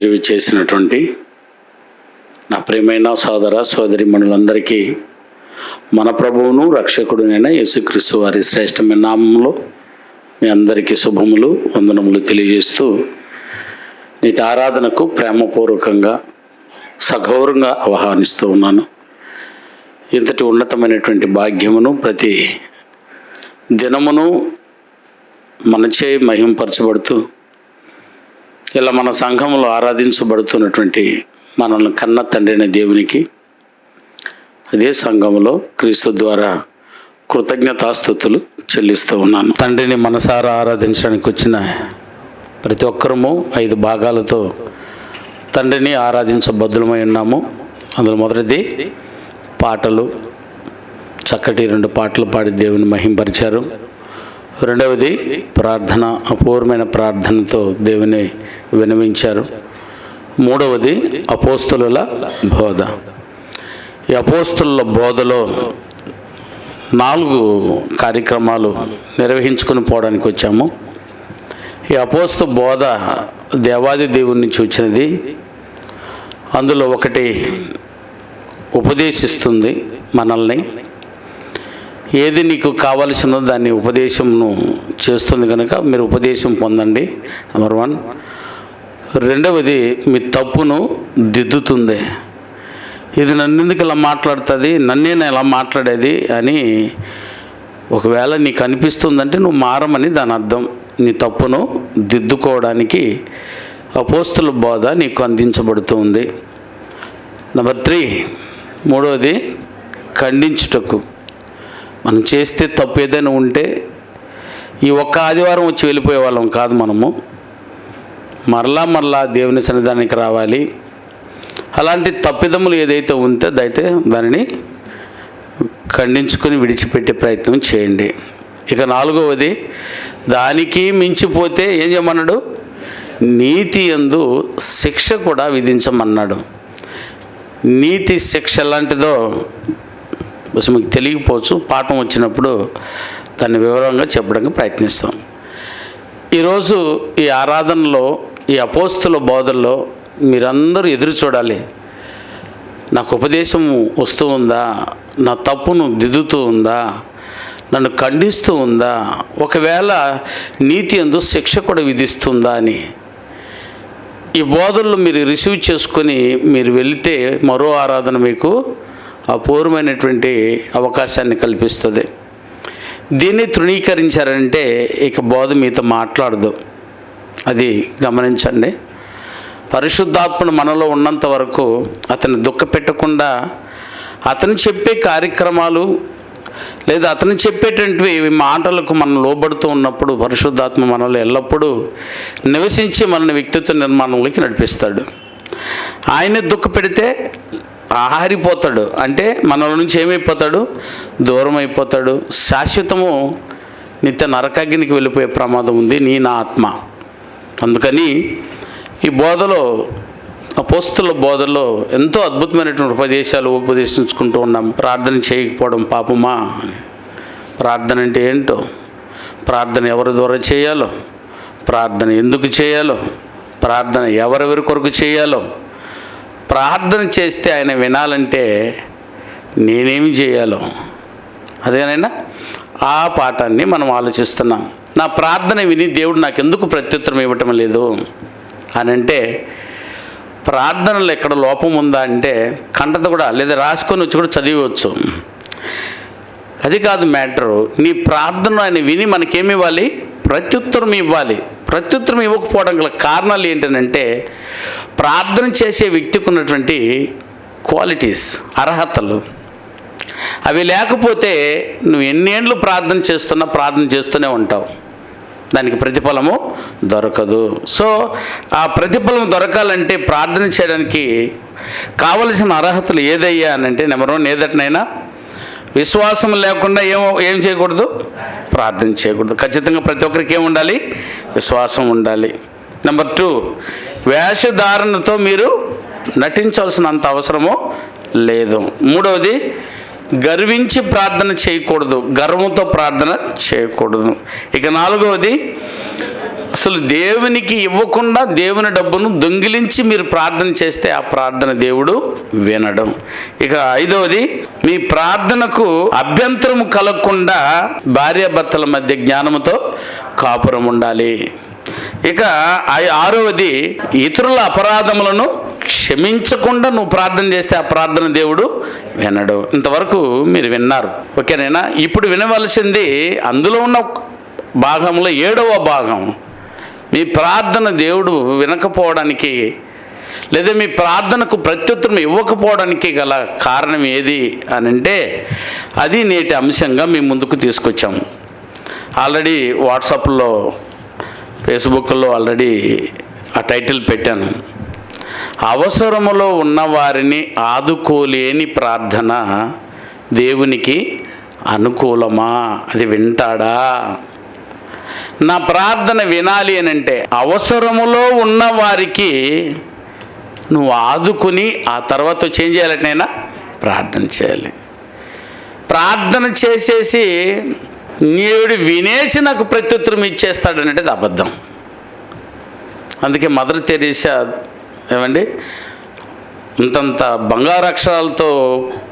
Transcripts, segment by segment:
చేసినటువంటి నా ప్రియమైన సోదర సోదరీమణులందరికీ మన ప్రభువును రక్షకుడునైన యేసుక్రీస్తు వారి శ్రేష్టమైన నామములో మీ అందరికీ శుభములు వందనములు తెలియజేస్తూ నేటి ఆరాధనకు ప్రేమపూర్వకంగా సగౌరవంగా ఆహ్వానిస్తూ ఉన్నాను. ఇంతటి ఉన్నతమైనటువంటి భాగ్యమును ప్రతి దినమును మనచే మహింపరచబడుతూ ఇలా మన సంఘంలో ఆరాధించబడుతున్నటువంటి మనల్ని కన్న తండ్రి అయిన దేవునికి అదే సంఘంలో క్రీస్తు ద్వారా కృతజ్ఞతాస్తుతులు చెల్లిస్తూ ఉన్నాను. తండ్రిని మనసారా ఆరాధించడానికి వచ్చిన ప్రతి ఒక్కరము 5 భాగాలతో తండ్రిని ఆరాధించబద్దులమై ఉన్నాము. అందులో మొదటిది పాటలు, చక్కటి 2 పాటలు పాడి దేవుని మహింపరిచారు. రెండవది ప్రార్థన, అపూర్వమైన ప్రార్థనతో దేవుని వినవించారు. మూడవది అపోస్తులుల బోధ. ఈ అపోస్తుల బోధలో 4 కార్యక్రమాలు నిర్వహించుకుని పోవడానికి వచ్చాము. ఈ అపోస్తల బోధ దేవాది దేవుని నుంచి వచ్చినది. అందులో ఒకటి ఉపదేశిస్తుంది మనల్ని. ఏది నీకు కావలసినో దాన్ని ఉపదేశంను చేస్తుంది కనుక మీరు ఉపదేశం పొందండి, నెంబర్ 1. రెండవది మీ తప్పును దిద్దుతుంది. ఇది నన్ను ఎందుకు ఇలా మాట్లాడుతుంది, నన్నేనా ఇలా మాట్లాడేది అని ఒకవేళ నీకు అనిపిస్తుందంటే నువ్వు మారమని దాని అర్థం. నీ తప్పును దిద్దుకోవడానికి అపోస్తుల బోధ నీకు అందించబడుతుంది. నెంబర్ 3, మూడవది ఖండించుటకు. మనం చేస్తే తప్పు ఏదైనా ఉంటే ఈ ఒక్క ఆదివారం వచ్చి వెళ్ళిపోయే వాళ్ళం కాదు. మనము మరలా దేవుని సన్నిధానానికి రావాలి. అలాంటి తప్పిదములు ఏదైతే ఉంటే దానిని ఖండించుకొని విడిచిపెట్టే ప్రయత్నం చేయండి. ఇక 4వది, దానికి మించిపోతే ఏం చేయమన్నాడు? నీతి యందు శిక్ష కూడా విధించమన్నాడు. నీతి శిక్ష ఎలాంటిదో బస్ మీకు తెలియకపోవచ్చు. పాఠం వచ్చినప్పుడు దాన్ని వివరంగా చెప్పడానికి ప్రయత్నిస్తాం. ఈరోజు ఈ ఆరాధనలో, ఈ అపోస్తుల బోధల్లో మీరందరూ ఎదురు చూడాలి. నాకు ఉపదేశం వస్తూ ఉందా, నా తప్పును దిద్దుతూ ఉందా, నన్ను ఖండిస్తూ ఉందా, ఒకవేళ నీతి యందు శిక్ష కూడా విధిస్తుందా అని. ఈ బోధల్లో మీరు రిసీవ్ చేసుకొని మీరు వెళితే మరో ఆరాధన మీకు అపూర్వమైనటువంటి అవకాశాన్ని కల్పిస్తుంది. దీన్ని తృణీకరించారంటే ఇక బోధ మీతో మాట్లాడదు. అది గమనించండి. పరిశుద్ధాత్మను మనలో ఉన్నంత వరకు అతన్ని దుఃఖపెట్టకుండా అతను చెప్పే కార్యక్రమాలు లేదా అతను చెప్పేటటువంటి మాటలకు మనం లోబడుతూ ఉన్నప్పుడు పరిశుద్ధాత్మ మనలో ఎల్లప్పుడూ నివసించి మనల్ని వ్యక్తిత్వ నిర్మాణంలోకి నడిపిస్తాడు. ఆయనే దుఃఖపెడితే ఆహారిపోతాడు, అంటే మనల నుంచి ఏమైపోతాడు? దూరం అయిపోతాడు. శాశ్వతము నిత్య నరకాగ్నికి వెళ్ళిపోయే ప్రమాదం ఉంది నా ఆత్మ. అందుకని ఈ బోధలో, అపోస్తుల బోధలో ఎంతో అద్భుతమైనటువంటి ఉపదేశాలు ఉపదేశించుకుంటూ ఉన్నాం. ప్రార్థన చేయకపోవడం పాపమా? ప్రార్థన అంటే ఏంటో, ప్రార్థన ఎవరి ద్వారా చేయాలో, ప్రార్థన ఎందుకు చేయాలో, ప్రార్థన ఎవరెవరి కొరకు చేయాలో, ప్రార్థన చేస్తే ఆయన వినాలంటే నేనేమి చేయాలో, అదేనైనా ఆ పాఠాన్ని మనం ఆలోచిస్తున్నాం. నా ప్రార్థన విని దేవుడు నాకు ఎందుకు ప్రత్యుత్తరం ఇవ్వటం లేదు అని అంటే, ప్రార్థనలో ఎక్కడ లోపం ఉందా అంటే కంటత కూడా లేదా రాసుకొని వచ్చి కూడా చదివచ్చు. అది కాదు మ్యాటరు. నీ ప్రార్థన ఆయన విని మనకేమి ఇవ్వాలి? ప్రత్యుత్తరం ఇవ్వాలి. ప్రత్యుత్తరం ఇవ్వకపోవడం గల కారణాలు ఏంటంటే ప్రార్థన చేసే వ్యక్తికి ఉన్నటువంటి క్వాలిటీస్, అర్హతలు అవి లేకపోతే నువ్వు ఎన్నేళ్ళు ప్రార్థన చేస్తూనే ఉంటావు, దానికి ప్రతిఫలము దొరకదు. సో ఆ ప్రతిఫలం దొరకాలంటే ప్రార్థన చేయడానికి కావలసిన అర్హతలు ఏదయ్యా అని అంటే, నెంబర్ 1 ఏదటినైనా విశ్వాసం లేకుండా ఏం చేయకూడదు? ప్రార్థన చేయకూడదు. ఖచ్చితంగా ప్రతి ఒక్కరికి ఏం ఉండాలి? విశ్వాసం ఉండాలి. నెంబర్ 2, వేషధారణతో మీరు నటించాల్సినంత అవసరము లేదు. మూడవది, గర్వించి ప్రార్థన చేయకూడదు, గర్వంతో ప్రార్థన చేయకూడదు. ఇక 4వది, అసలు దేవునికి ఇవ్వకుండా దేవుని డబ్బును దొంగిలించి మీరు ప్రార్థన చేస్తే ఆ ప్రార్థన దేవుడు వినడం. ఇక 5వది, మీ ప్రార్థనకు అభ్యంతరము కలగకుండా భార్యాభర్తల మధ్య జ్ఞానముతో కాపురం ఉండాలి. ఇక 6వది, ఇతరుల అపరాధములను క్షమించకుండా నువ్వు ప్రార్థన చేస్తే ఆ ప్రార్థన దేవుడు వినడు. ఇంతవరకు మీరు విన్నారు, ఓకేనేనా? ఇప్పుడు వినవలసింది అందులో ఉన్న భాగంలో 7వ భాగం. మీ ప్రార్థన దేవుడు వినకపోవడానికి లేదా మీ ప్రార్థనకు ప్రత్యుత్తరం ఇవ్వకపోవడానికి గల కారణం ఏది అని అంటే అది నేటి అంశంగా మీ ముందుకు తీసుకొచ్చాము. ఆల్రెడీ వాట్సాప్లో, ఫేస్బుక్లో ఆల్రెడీ ఆ టైటిల్ పెట్టాను. అవసరములో ఉన్న వారిని ఆదుకోలేని ప్రార్థన దేవునికి అనుకూలమా? అది వింటాడా? నా ప్రార్థన వినాలి అని అంటే అవసరములో ఉన్న వారికి నువ్వు ఆదుకుని ఆ తర్వాత చేంజ్ చేయాలంటేనా ప్రార్థన చేయాలి. ప్రార్థన చేసేసి నీవుడు వినేసి నాకు ప్రత్యుత్తరం ఇచ్చేస్తాడనంటే అది అబద్ధం. అందుకే మదర్ తెరీసా ఏమండి ఇంతంత బంగారు అక్షరాలతో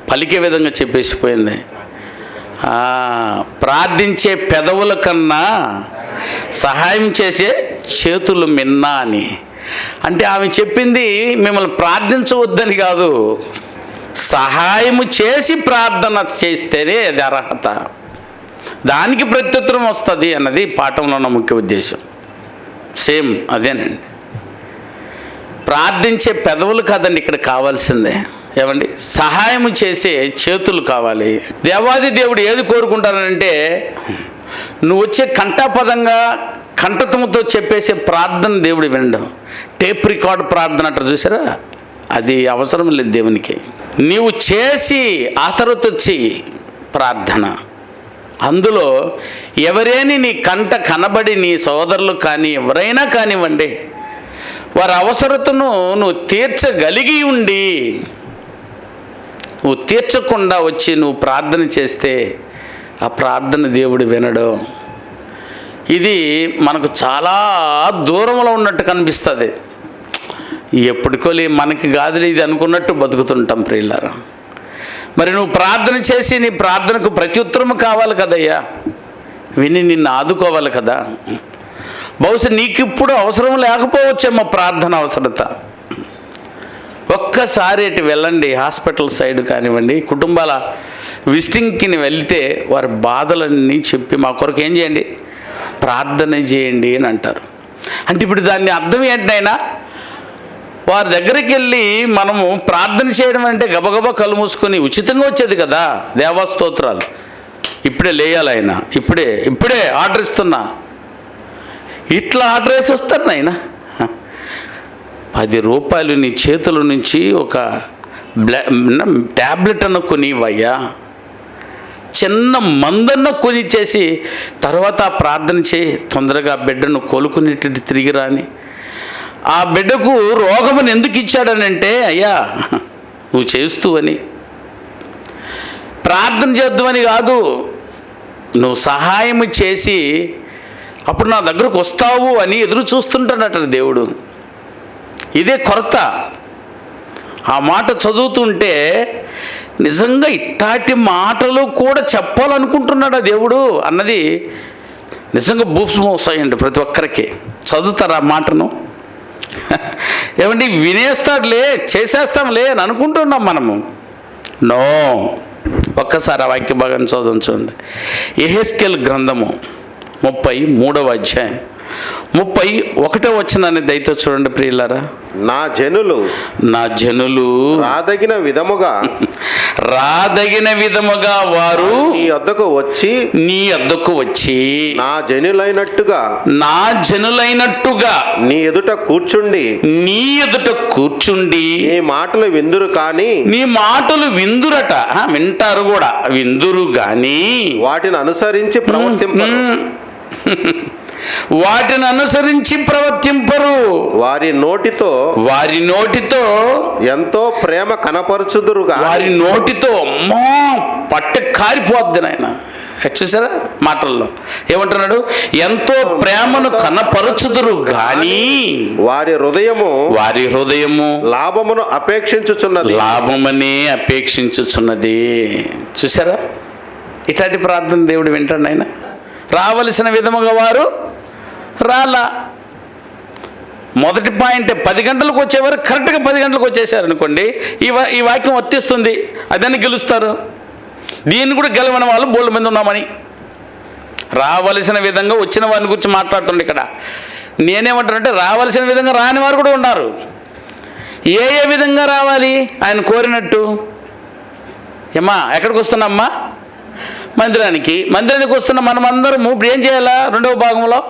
పలికే విధంగా చెప్పేసిపోయింది, ప్రార్థించే పెదవుల కన్నా సహాయం చేసే చేతులు మిన్నా అని. అంటే ఆమె చెప్పింది మిమ్మల్ని ప్రార్థించవద్దని కాదు, సహాయము చేసి ప్రార్థన చేస్తేనే అది అర్హత, దానికి ప్రత్యుత్తరం వస్తుంది అన్నది పాఠంలో ఉన్న ముఖ్య ఉద్దేశం. సేమ్ అదేనండి. ప్రార్థించే పెదవులు కాదండి ఇక్కడ కావాల్సిందే, ఏమండి సహాయం చేసే చేతులు కావాలి. దేవాది దేవుడు ఏది కోరుకుంటానంటే నువ్వు వచ్చే కంఠపదంగా కంఠతముతో చెప్పేసే ప్రార్థన దేవుడు వినడం. టేప్ రికార్డ్ ప్రార్థన అంటారు చూసారా, అది అవసరం లేదు దేవునికి. నీవు చేసి ఆ తర్వాత వచ్చి ప్రార్థన, అందులో ఎవరైనా నీ కంట కనబడి నీ సోదరులు కానీ ఎవరైనా కానివ్వండి వారి అవసరతను నువ్వు తీర్చగలిగి ఉండి నువ్వు తీర్చకుండా వచ్చి నువ్వు ప్రార్థన చేస్తే ఆ ప్రార్థన దేవుడు వినడం. ఇది మనకు చాలా దూరంలో ఉన్నట్టు కనిపిస్తుంది. ఎప్పటికోలే మనకి గాదిలి ఇది అనుకున్నట్టు బతుకుతుంటాం ప్రియులారా. మరి నువ్వు ప్రార్థన చేసి నీ ప్రార్థనకు ప్రత్యుత్తరం కావాలి కదయ్యా, విని నిన్ను ఆదుకోవాలి కదా. బహుశా నీకు ఇప్పుడు అవసరం లేకపోవచ్చేమో ప్రార్థన అవసరత. ఒక్కసారి ఇటు వెళ్ళండి, హాస్పిటల్ సైడ్ కానివ్వండి, కుటుంబాల విజిటింగ్కి వెళ్తే వారి బాధలన్నీ చెప్పి మా కొరకు ఏం చేయండి, ప్రార్థన చేయండి అని అంటారు. అంటే ఇప్పుడు దాన్ని అర్థం ఏంటైనా వారి దగ్గరికి వెళ్ళి మనము ప్రార్థన చేయడం అంటే గబగబా కళ్ళు మూసుకొని ఉచితంగా వచ్చేది కదా దేవాస్తోత్రాలు. ఇప్పుడే లేయాలి ఆయన, ఇప్పుడే ఆర్డర్ ఇస్తున్నా, ఇట్లా ఆర్డర్ వేసి వస్తారు నాయన. 10 రూపాయలు నీ చేతుల నుంచి ఒక ట్యాబ్లెట్ అన్న కొనివయ్యా, చిన్న మందన్న కొనిచ్చేసి తర్వాత ప్రార్థన చేయి, తొందరగా ఆ బిడ్డను కోలుకునేటట్టు తిరిగి రాని. ఆ బిడ్డకు రోగమును ఎందుకు ఇచ్చాడనంటే అయ్యా నువ్వు చేస్తూ అని, ప్రార్థన చేద్దామని కాదు, నువ్వు సహాయం చేసి అప్పుడు నా దగ్గరకు వస్తావు అని ఎదురు చూస్తుంటాడట దేవుడు. ఇదే కొరత. ఆ మాట చదువుతుంటే నిజంగా ఇట్లాంటి మాటలు కూడా చెప్పాలనుకుంటున్నాడా దేవుడు అన్నది నిజంగా బూప్స్మోసాయండి ప్రతి ఒక్కరికి. చదువుతారా ఆ మాటను? ఏమండి వినేస్తాడులే, చేసేస్తాంలే అని అనుకుంటున్నాం మనము. నో, ఒక్కసారి ఆ వాక్య భాగాన్ని చదువుంచండి. యెహెజ్కేలు గ్రంథము 33వ అధ్యాయం 31వ వచనాన్ని దయతో చూడండి ప్రియులారా. నా జనులు రాదగిన విధముగా వారు నీ యొద్దకు వచ్చి నా జనులైనట్టుగా నీ ఎదుట కూర్చుండి నీ మాటలు విందురట, వింటారు కూడా, విందురు గాని వాటిని అనుసరించి ప్రవర్తింపరు. వారి నోటితో ఎంతో ప్రేమ కనపరచుదురుగా, వారి నోటితో అమ్మో పట్టె కారిపోద్ది నాయన. చూసారా, మాటల్లో ఏమంటున్నాడు? ఎంతో ప్రేమను కనపరుచుదురు గాని వారి హృదయము లాభమును అపేక్షించుచున్నది. లాభమనే అపేక్షించుచున్నది. చూసారా? ఇట్లాంటి ప్రార్థన దేవుడు వింటాడు. ఆయన రావలసిన విధముగా వారు రాలా. మొదటి పాయింట్ 10 గంటలకు వచ్చేవారు కరెక్ట్గా 10 గంటలకు వచ్చేసారు అనుకోండి, ఈ వాక్యం వర్తిస్తుంది, అదని గెలుస్తారు. దీన్ని కూడా గెలవని వాళ్ళు బోల్డ్ మంది ఉన్నామని. రావలసిన విధంగా వచ్చిన వారిని గురించి మాట్లాడుతుండే ఇక్కడ. నేనేమంటానంటే రావలసిన విధంగా రాని వారు కూడా ఉన్నారు. ఏ విధంగా రావాలి? ఆయన కోరినట్టు. ఏమ్మా ఎక్కడికి వస్తున్నామ్మా? మందిరానికి వస్తున్న మనమందరము ఇప్పుడు ఏం చేయాలా? 2వ భాగంలో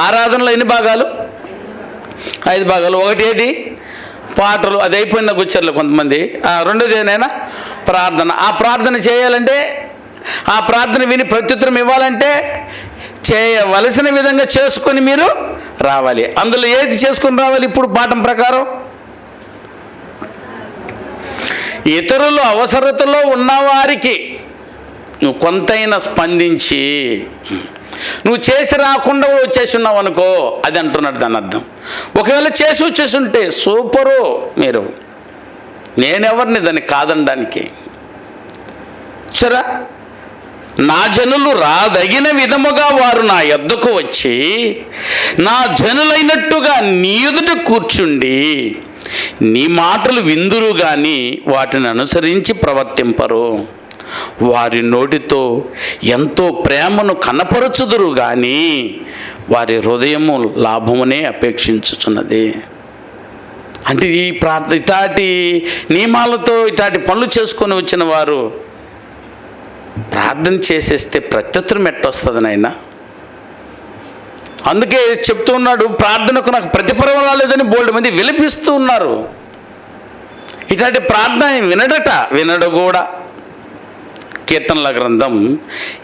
ఆరాధనలో ఎన్ని భాగాలు? 5 భాగాలు. ఒకటి ఏది? పాటలు, అది అయిపోయిన కూర్చోర్లు కొంతమంది. రెండోది ఏదైనా ప్రార్థన. ఆ ప్రార్థన చేయాలంటే, ఆ ప్రార్థన విని ప్రత్యుత్తరం ఇవ్వాలంటే చేయవలసిన విధంగా చేసుకొని మీరు రావాలి. అందులో ఏది చేసుకొని రావాలి? ఇప్పుడు పాఠం ప్రకారం ఇతరులు అవసరతలో ఉన్నవారికి నువ్వు కొంతైనా స్పందించి, నువ్వు చేసి రాకుండా వచ్చేసి ఉన్నావు అనుకో, అది అంటున్నాడు దాని అర్థం. ఒకవేళ చేసి వచ్చేసి ఉంటే సూపరు. మీరు నేనెవరిని దాన్ని కాదనడానికి? సరే, నా జనులు రాదగిన విధముగా వారు నా యొద్దకు వచ్చి నా జనులైనట్టుగా నీ ఎదుట కూర్చుండి నీ మాటలు విందురు గాని వాటిని అనుసరించి ప్రవర్తింపరు. వారి నోటితో ఎంతో ప్రేమను కనపరచుదురు కానీ వారి హృదయము లాభమునే అపేక్షించుచున్నది. అంటే ఈ ఇటాటి నియమాలతో ఇటాటి పనులు చేసుకొని వచ్చిన వారు ప్రార్థన చేసేస్తే ప్రత్యుత్తరం ఎట్టొస్తుంది నాయన? అందుకే చెప్తూ ఉన్నాడు, ప్రార్థనకు నాకు ప్రతిఫలం రాలేదని బోల్డ్ మంది విలపిస్తూ ఉన్నారు. ఇట్లాంటి ప్రార్థన వినడు కూడా. కీర్తనల గ్రంథం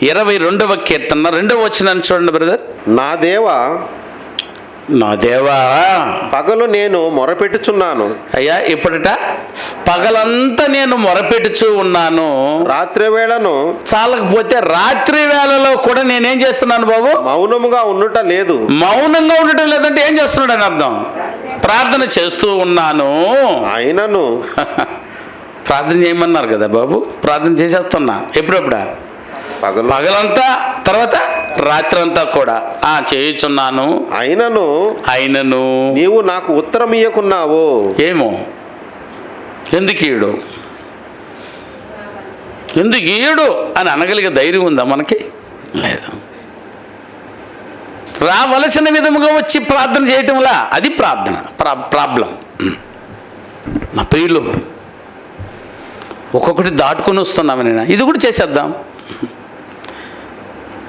22వ కీర్తన 2వ వచనాన్ని చూడండి బ్రదర్. నా దేవా పగలు నేను మొరపెట్టుచున్నాను. అయ్యా ఇప్పుడట పగలంతా నేను మొరపెట్టుచూ ఉన్నాను, రాత్రి వేళను చాలకపోతే రాత్రి వేళలో కూడా నేనేం చేస్తున్నాను బాబు? మౌనంగా ఉండటం లేదు. మౌనంగా ఉండటం లేదంటే ఏం చేస్తున్నాడు అని అర్థం? ప్రార్థన చేస్తూ ఉన్నాను. అయినను ప్రార్థన చేయమన్నారు కదా బాబు, ప్రార్థన చేసేస్తున్నా. ఎప్పుడెప్పుడా? పగలంతా, తర్వాత రాత్రి అంతా కూడా చేయుచున్నాను. అయినను నీవు నాకు ఉత్తరం ఇయ్యకున్నావు. ఏమో ఎందుకు ఈడు అని అనగలిగే ధైర్యం ఉందా మనకి? లేదు. రావలసిన విధముగా వచ్చి ప్రార్థన చేయటంలా అది ప్రార్థన ప్రాబ్లం. నా ప్రియులు, ఒక్కొక్కటి దాటుకొని వస్తున్నాము. నేను ఇది కూడా చేసేద్దాం,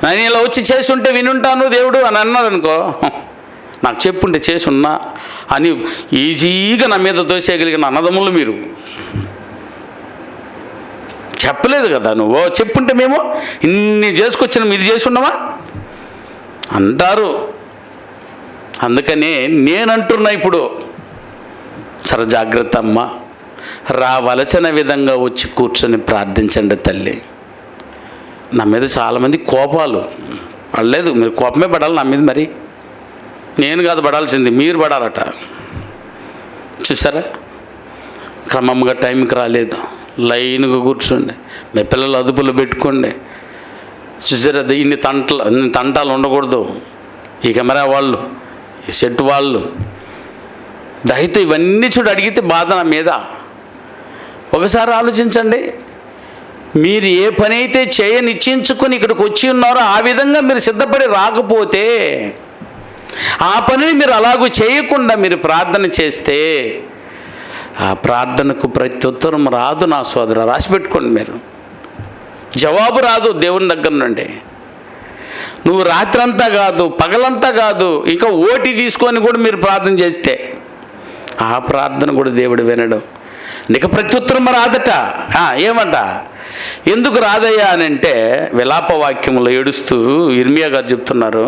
నేను ఇలా వచ్చి చేసి ఉంటే వినుంటాను దేవుడు అని అన్నాడు అనుకో, నాకు చెప్పుంటే చేసి ఉన్నా అని ఈజీగా నా మీద దోసేయగలిగిన అన్నదమ్ములు మీరు. చెప్పలేదు కదా నువ్వు, చెప్పుంటే మేము ఇన్ని చేసుకొచ్చిన ఇది చేసి ఉన్నామా అంటారు. అందుకనే నేనంటున్నా ఇప్పుడు, సరే జాగ్రత్త అమ్మ, రావలసిన విధంగా వచ్చి కూర్చొని ప్రార్థించండి తల్లి. నా మీద చాలామంది కోపాలు పడలేదు. మీరు కోపమే పడాలి నా మీద, మరి నేను కాదు పడాల్సింది, మీరు పడాలట. చూసారా? క్రమంగా టైంకి రాలేదు, లైన్గా కూర్చోండి, మీ పిల్లలు అదుపులో పెట్టుకోండి. చూసారా? ఇన్ని తంటాలు ఉండకూడదు. ఈ కెమెరా వాళ్ళు, ఈ సెట్ వాళ్ళు, దయతో ఇవన్నీ చూడు అడిగితే బాధ నా మీద. ఒకసారి ఆలోచించండి, మీరు ఏ పని అయితే చేయనిచ్చించుకొని ఇక్కడికి వచ్చి ఉన్నారో ఆ విధంగా మీరు సిద్ధపడి రాకపోతే, ఆ పనిని మీరు అలాగూ చేయకుండా మీరు ప్రార్థన చేస్తే ఆ ప్రార్థనకు ప్రత్యుత్తరం రాదు నా సోదర. రాసిపెట్టుకోండి, మీరు జవాబు రాదు దేవుని దగ్గర నుండి. నువ్వు రాత్రంతా కాదు, పగలంతా కాదు, ఇంకా ఓటి తీసుకొని కూడా మీరు ప్రార్థన చేస్తే ఆ ప్రార్థన కూడా దేవుడు వినడు. నీకు ప్రత్యుత్తరం రాదట. ఏమంట? ఎందుకు రాదయ్యా అని అంటే, విలాప వాక్యములు ఏడుస్తూ ఇర్మియా గారు చెప్తున్నారు.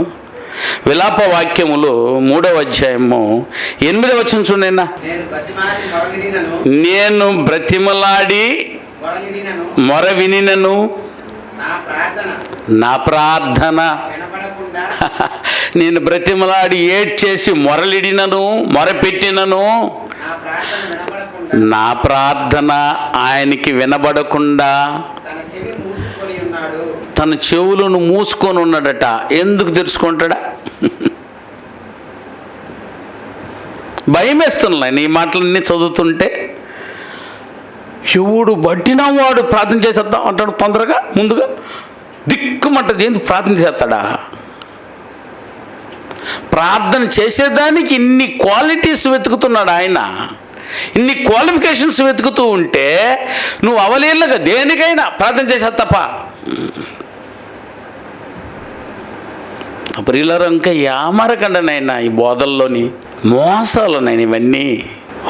విలాప వాక్యములు 3వ అధ్యాయము 8వ వచనం చూడైనా, నేను బ్రతిమలాడి మొర వినినను నా ప్రార్థన వినబడకుండా నేను బ్రతిమలాడి ఏడ్చేసి మొరలిడినను మొరపెట్టినను నా ప్రార్థన వినబడకుండా నా ప్రార్థన ఆయనకి వినబడకుండా తన చెవి మూసుకొని ఉన్నాడు. తన చెవులను మూసుకొని ఉన్నాడట. ఎందుకు తెరుచుకుంటాడా? భయం వేస్తున్నాను ఈ మాటలన్నీ చదువుతుంటే. ఎవడు బట్టినా వాడు ప్రార్థన చేసేద్దాం అంటాడు తొందరగా, ముందుగా దిక్కుమంటది. ఎందుకు ప్రార్థన చేస్తాడా? ప్రార్థన చేసేదానికి ఇన్ని క్వాలిటీస్ వెతుకుతున్నాడు ఆయన, ఇన్ని క్వాలిఫికేషన్స్ వెతుకుతూ ఉంటే నువ్వు అవలీలగా దేనికైనా ప్రార్థన చేసే తప్ప. ప్రియులారా, ఇంకా యామరకండి నాయన ఈ బోధల్లోని మోసాలు నేను ఇవన్నీ.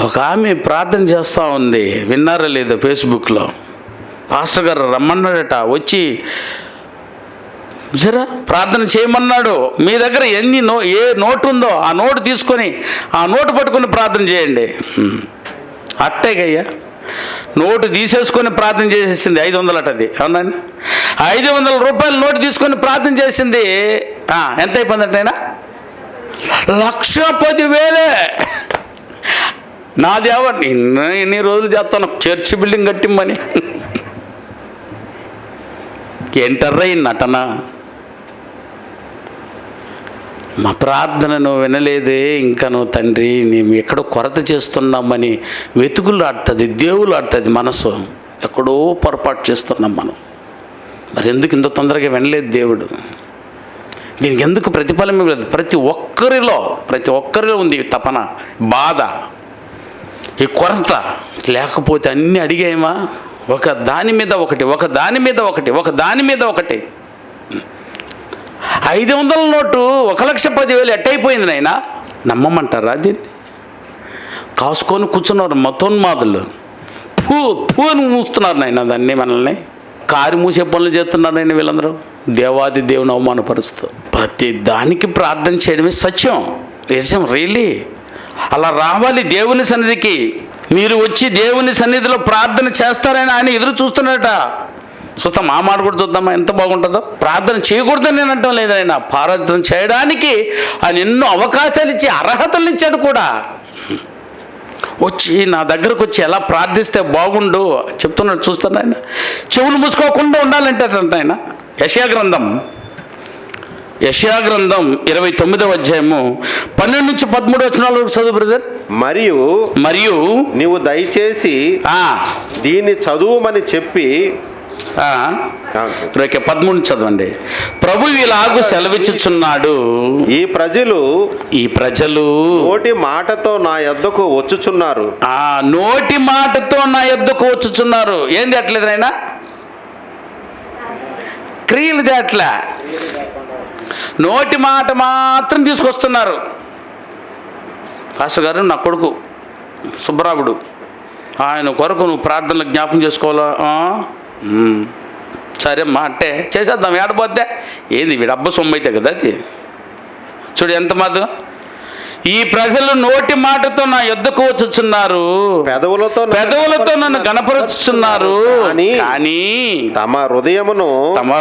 ఒక ఆమె ప్రార్థన చేస్తూ ఉంది, విన్నారా లేదా? ఫేస్బుక్లో పాస్టర్ గారు రమ్మన్నాడట, వచ్చి జరా ప్రార్థన చేయమన్నాడు. మీ దగ్గర ఏ నోటు ఉందో ఆ నోటు తీసుకొని ఆ నోటు పట్టుకొని ప్రార్థన చేయండి. అట్టేగయ్యా, నోటు తీసేసుకొని ప్రార్థన చేసేసింది. 500 అటది, అవునండి. 500 రూపాయలు నోటు తీసుకొని ప్రార్థన చేసింది. ఎంత అయిపోయిందంటే ఆయన 1,10,000. నా దేవ, ఎన్ని రోజులు చేస్తాను చర్చి బిల్డింగ్ కట్టిమ్మని. ఏంటర్రా ఈ నటన? మా ప్రార్థనను వినలేదే ఇంకా నువ్వు తండ్రి, మేము ఎక్కడో కొరత చేస్తున్నామని వెతుకులు ఆడుతుంది, దేవులు ఆడుతుంది మనసు. ఎక్కడో పొరపాటు చేస్తున్నాం మనం. మరి ఎందుకు ఇంత తొందరగా వినలేదు దేవుడు? దీనికి ఎందుకు ప్రతిఫలం ఇవ్వలేదు? ప్రతి ఒక్కరిలో ఉంది ఈ తపన, బాధ, ఈ కొరత. లేకపోతే అన్నీ అడిగామా? ఒక దాని మీద ఒకటి, ఒక దాని మీద ఒకటి, ఒక దాని మీద ఒకటి. 500 నోటు 1,10,000 ఎట్టయిపోయింది నాయన. నమ్మమంటారా? దీన్ని కాసుకొని కూర్చున్నారు మతోన్మాదులు. పూ అని మూస్తున్నారు నాయన దాన్ని, మనల్ని కారు మూసే పనులు చేస్తున్నారు నాయన వీళ్ళందరూ. దేవాది దేవుని అవమానపరుస్తూ ప్రతి దానికి ప్రార్థన చేయడమే సత్యం, నిజం. రియలీ అలా రావాలి దేవుని సన్నిధికి. మీరు వచ్చి దేవుని సన్నిధిలో ప్రార్థన చేస్తారని ఆయన ఎదురు చూస్తున్నాడట. చూస్తాం, ఆ మాట కూడా చూద్దామా ఎంత బాగుంటుందో. ప్రార్థన చేయకూడదని నేను అంటాం లేదు, ఆయన ప్రార్థన చేయడానికి ఆయన ఎన్నో అవకాశాలు ఇచ్చి అర్హతలు ఇచ్చాడు కూడా. వచ్చి నా దగ్గరకు వచ్చి ఎలా ప్రార్థిస్తే బాగుండు చెప్తున్నాడు. చూస్తాను ఆయన చెవులు మూసుకోకుండా ఉండాలంటాడంట ఆయన. యెషయా గ్రంథం 29వ అధ్యాయము 12 నుంచి 13 వచనాలు చదువు బ్రదర్. మరియు నీవు దయచేసి దీన్ని చదువుమని చెప్పి 13 చదవండి. ప్రభు ఇలాగు సెలవిచ్చుచున్నాడు, ఈ ప్రజలు నోటి మాటతో నా యొద్దకు వచ్చుచున్నారు. నోటి మాటతో నా యొద్దకు వచ్చుచున్నారు. ఏం చేయట్లేదు ఆయన? క్రియలు చేయట్లే, నోటి మాట మాత్రం తీసుకొస్తున్నారు. పాస్టర్ గారు, నా కొడుకు సుబ్బరాముడు, ఆయన కొరకు నువ్వు ప్రార్థనలు జ్ఞాపకం చేసుకోవాలా? సరే అమ్మా అంటే చేసేద్దాం. ఏడపోతే ఏంది వీడబ్బ సొమ్ము అయితే కదా అది. చూడు ఎంత మాత్రం. ఈ ప్రజలు నోటి మాటతో నా యొద్దకు వచ్చుచున్నారు, పెదవులతో నన్ను గణపరుచుచున్నారు, కానీ తమ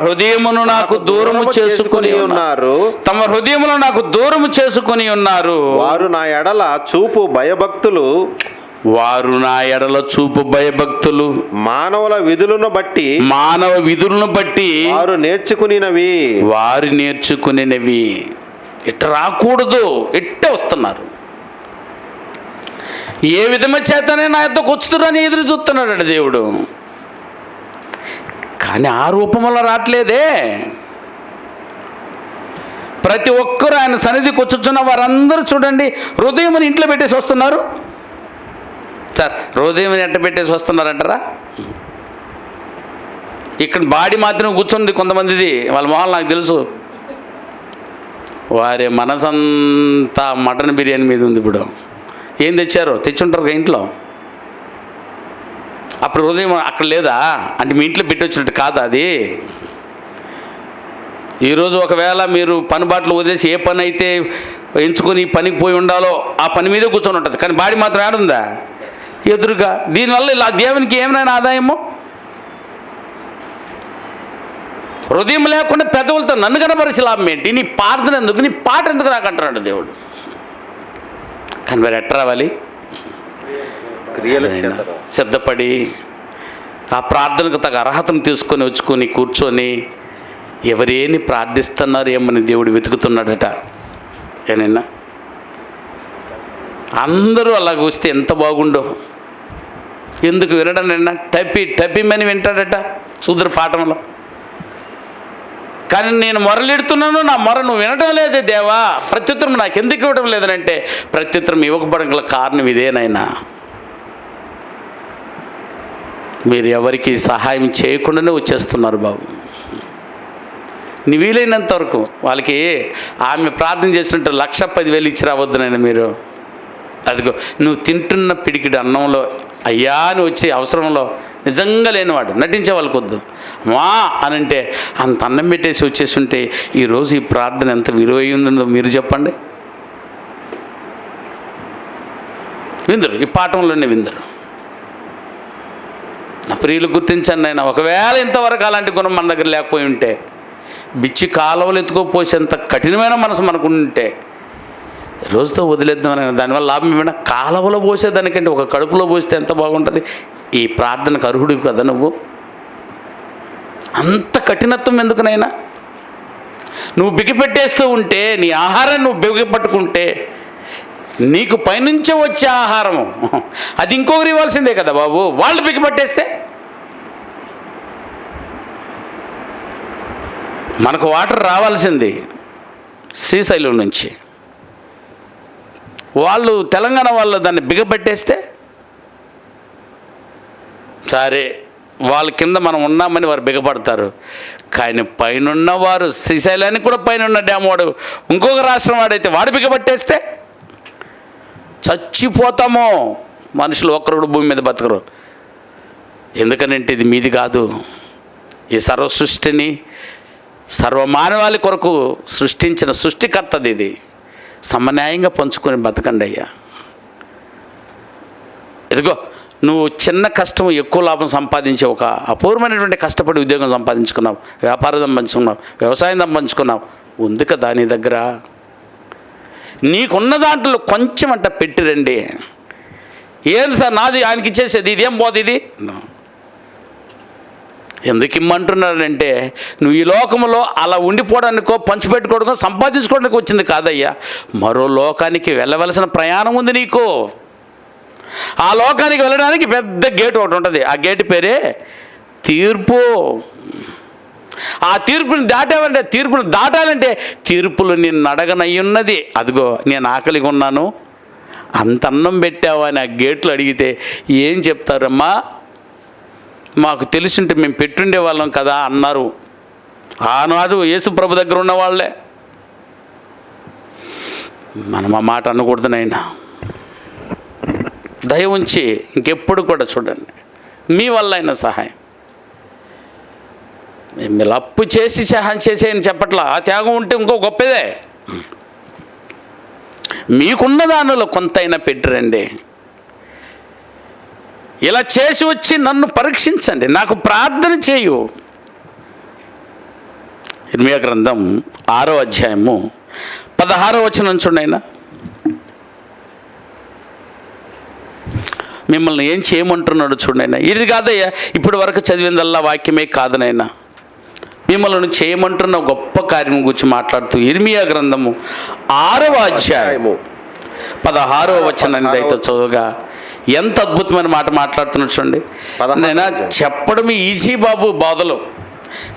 హృదయమును నాకు దూరము చేసుకుని ఉన్నారు. తమ హృదయమును నాకు దూరము చేసుకుని ఉన్నారు. వారు నా ఎడల చూపు భయభక్తులు మానవ విధులను బట్టి వారు నేర్చుకునినవి. ఇట్ట రాకూడదు, ఇట్ట వస్తున్నారు. ఏ విధమైన చేతనే నా యొద్దకు వచ్చుతురని ఎదురు చూస్తున్నాడు దేవుడు. కానీ ఆ రూపంలో రావట్లేదే. ప్రతి ఒక్కరు ఆయన సన్నిధికి వచ్చుచున్న వారందరూ చూడండి, హృదయం ఇంట్లో పెట్టేసి వస్తున్నారు. సార్, హృదయం ఎట్ట పెట్టేసి వస్తున్నారంటారా? ఇక్కడ బాడీ మాత్రం కూర్చుంది కొంతమందిది, వాళ్ళ మొహాలు నాకు తెలుసు. వారి మనసంతా మటన్ బిర్యానీ మీద ఉంది. ఇప్పుడు ఏం తెచ్చారో తెచ్చుంటారు ఇంట్లో. అప్పుడు హృదయం అక్కడ లేదా అంటే మీ ఇంట్లో పెట్టొచ్చినట్టు కాదా అది. ఈరోజు ఒకవేళ మీరు పని బాటలు వదిలేసి ఏ పని అయితే ఎంచుకొని పనికి పోయి ఉండాలో ఆ పని మీదే కూర్చొని ఉంటుంది, కానీ బాడీ మాత్రం ఏడుందా? ఎదురుగా. దీనివల్ల ఇలా దేవునికి ఏమైనా ఆదాయము? హృదయం లేకుండా పెదవులతో నన్ను కనపరిచి లాభం ఏంటి? నీ ప్రార్థన ఎందుకు, నీ పాట ఎందుకు నాకు అంటున్నాడు దేవుడు. కానీ మరి ఎట్ట రావాలి? క్రియల చేత రావాలి. సిద్ధపడి ఆ ప్రార్థనకు తగ్గ అర్హతను తీసుకొని వచ్చుకొని కూర్చొని ఎవరేని ప్రార్థిస్తున్నారు ఏమని దేవుడు వెతుకుతున్నాడట. ఏనైనా అందరూ అలాగ వస్తే ఎంత బాగుండో. ఎందుకు వినడనైనా టపిమని వింటాడట శూద్ర పాఠంలో. కానీ నేను మొరలెడుతున్నాను, నా మొర నువ్వు వినటం లేదే దేవా, ప్రత్యుత్తరం నాకు ఎందుకు ఇవ్వడం లేదనంటే ప్రత్యుత్తరం ఇవ్వకపోవడం గల కారణం ఇదేనైనా. మీరు ఎవరికి సహాయం చేయకుండానే వచ్చేస్తున్నారు బాబు. నీ వీలైనంత వరకు వాళ్ళకి ఆమె ప్రార్థన చేసినట్టు 1,10,000 ఇచ్చి రావద్దునైనా మీరు. అదిగో నువ్వు తింటున్న పిడికిడి అన్నంలో అయ్యా అని వచ్చి అవసరంలో నిజంగా లేనివాడు నటించే వాళ్ళకి వద్దు. మా అనంటే అంత అన్నం పెట్టేసి వచ్చేసి ఉంటే ఈరోజు ఈ ప్రార్థన ఎంత విలువైందో మీరు చెప్పండి. విందురు, ఈ పాఠంలోనే విందురు. నా ప్రియులు గుర్తించండి ఆయన. ఒకవేళ ఇంతవరకు అలాంటి గుణం మన దగ్గర లేకపోయి ఉంటే, బిచ్చి కాలువలు ఎత్తుకోపోసేంత కఠినమైన మనసు మనకు ఉంటే రోజుతో వదిలేద్దామని. దానివల్ల లాభం ఏమైనా? కాలువలో పోసేదానికంటే ఒక కడుపులో పోస్తే ఎంత బాగుంటుంది. ఈ ప్రార్థనకు అర్హుడు కదా నువ్వు. అంత కఠినత్వం ఎందుకునైనా? నువ్వు బిగిపెట్టేస్తూ ఉంటే, నీ ఆహారాన్ని నువ్వు బిగిపట్టుకుంటే నీకు పైనుంచే వచ్చే ఆహారము అది ఇంకొకరు ఇవ్వాల్సిందే కదా బాబు. వాళ్ళు బిగిపట్టేస్తే మనకు వాటర్ రావాల్సింది శ్రీశైలం నుంచి, వాళ్ళు తెలంగాణ వాళ్ళు దాన్ని బిగబట్టేస్తే సరే వాళ్ళ కింద మనం ఉన్నామని వారు బిగపడతారు. కానీ పైనున్న వారు శ్రీశైలానికి కూడా పైన డ్యామ్ వాడు ఇంకొక రాష్ట్రం వాడైతే వాడు బిగబట్టేస్తే చచ్చిపోతాము. మనుషులు ఒక్కరు భూమి మీద బతకరు. ఎందుకనంటే ఇది మీది కాదు. ఈ సర్వ సృష్టిని సర్వమానవాళి కొరకు సృష్టించిన సృష్టికర్తది. ఇది సమన్యాయంగా పంచుకొని బతకండి అయ్యా. ఇదిగో నువ్వు చిన్న కష్టం ఎక్కువ లాభం సంపాదించే ఒక అపూర్వమైనటువంటి కష్టపడి ఉద్యోగం సంపాదించుకున్నావు, వ్యాపారం సంపాదించుకున్నావు, వ్యవసాయం సంపాదించుకున్నావు, ఉంది కదా నీ దగ్గర. నీకున్న దాంట్లో కొంచెం అంట పెట్టిరండి. ఏంది సార్ నాది ఆయనకి ఇచ్చేసేది, ఇదేం పోదు ఇది. ఎందుకు ఇమ్మంటున్నాడంటే నువ్వు ఈ లోకంలో అలా ఉండిపోవడానికో పంచిపెట్టుకోవడానికో సంపాదించుకోవడానికి వచ్చింది కాదయ్యా. మరో లోకానికి వెళ్ళవలసిన ప్రయాణం ఉంది నీకు. ఆ లోకానికి వెళ్ళడానికి పెద్ద గేటు ఒకటి ఉంటుంది. ఆ గేటు పేరే తీర్పు. ఆ తీర్పుని దాటావంటే, తీర్పుని దాటాలంటే తీర్పులు నిన్ను అడగనయ్యున్నది. అదిగో నేను ఆకలిగా ఉన్నాను, అంత అన్నం పెట్టావా అని ఆ గేట్లు అడిగితే ఏం చెప్తారమ్మా? మాకు తెలిసింటే మేము పెట్టుండే వాళ్ళం కదా అన్నారు. ఆనాడు యేసు ప్రభు దగ్గర ఉన్న వాళ్ళే. మనం ఆ మాట అనకూడదు నాయనా. దయ ఉంచి ఇంకెప్పుడు కూడా చూడండి, మీ వల్ల అయిన సహాయం. మీరు అప్పు చేసి సహాయం చేసేయని చెప్పట్లా. ఆ త్యాగం ఉంటే ఇంకో గొప్పదే. మీకున్న దానిలో కొంతైనా పెట్టిరండి. ఇలా చేసి వచ్చి నన్ను పరీక్షించండి, నాకు ప్రార్థన చేయు. ఇర్మియా గ్రంథం 6వ అధ్యాయము 16వ వచనం చూడండి. ఆయన మిమ్మల్ని ఏం చేయమంటున్నాడు చూడండి. ఇది కాదయ్యా ఇప్పుడు వరకు చదివిందల్లా వాక్యమే కాదనైనా, మిమ్మల్ని చేయమంటున్న గొప్ప కార్యం గురించి మాట్లాడుతూ ఇర్మియా గ్రంథము 6వ అధ్యాయము 16వ వచనాన్ని దయతో చదువుగా ఎంత అద్భుతమైన మాట మాట్లాడుతున్నాడు చూడండి. నేను చెప్పడం ఈజీ బాబు, బాధలు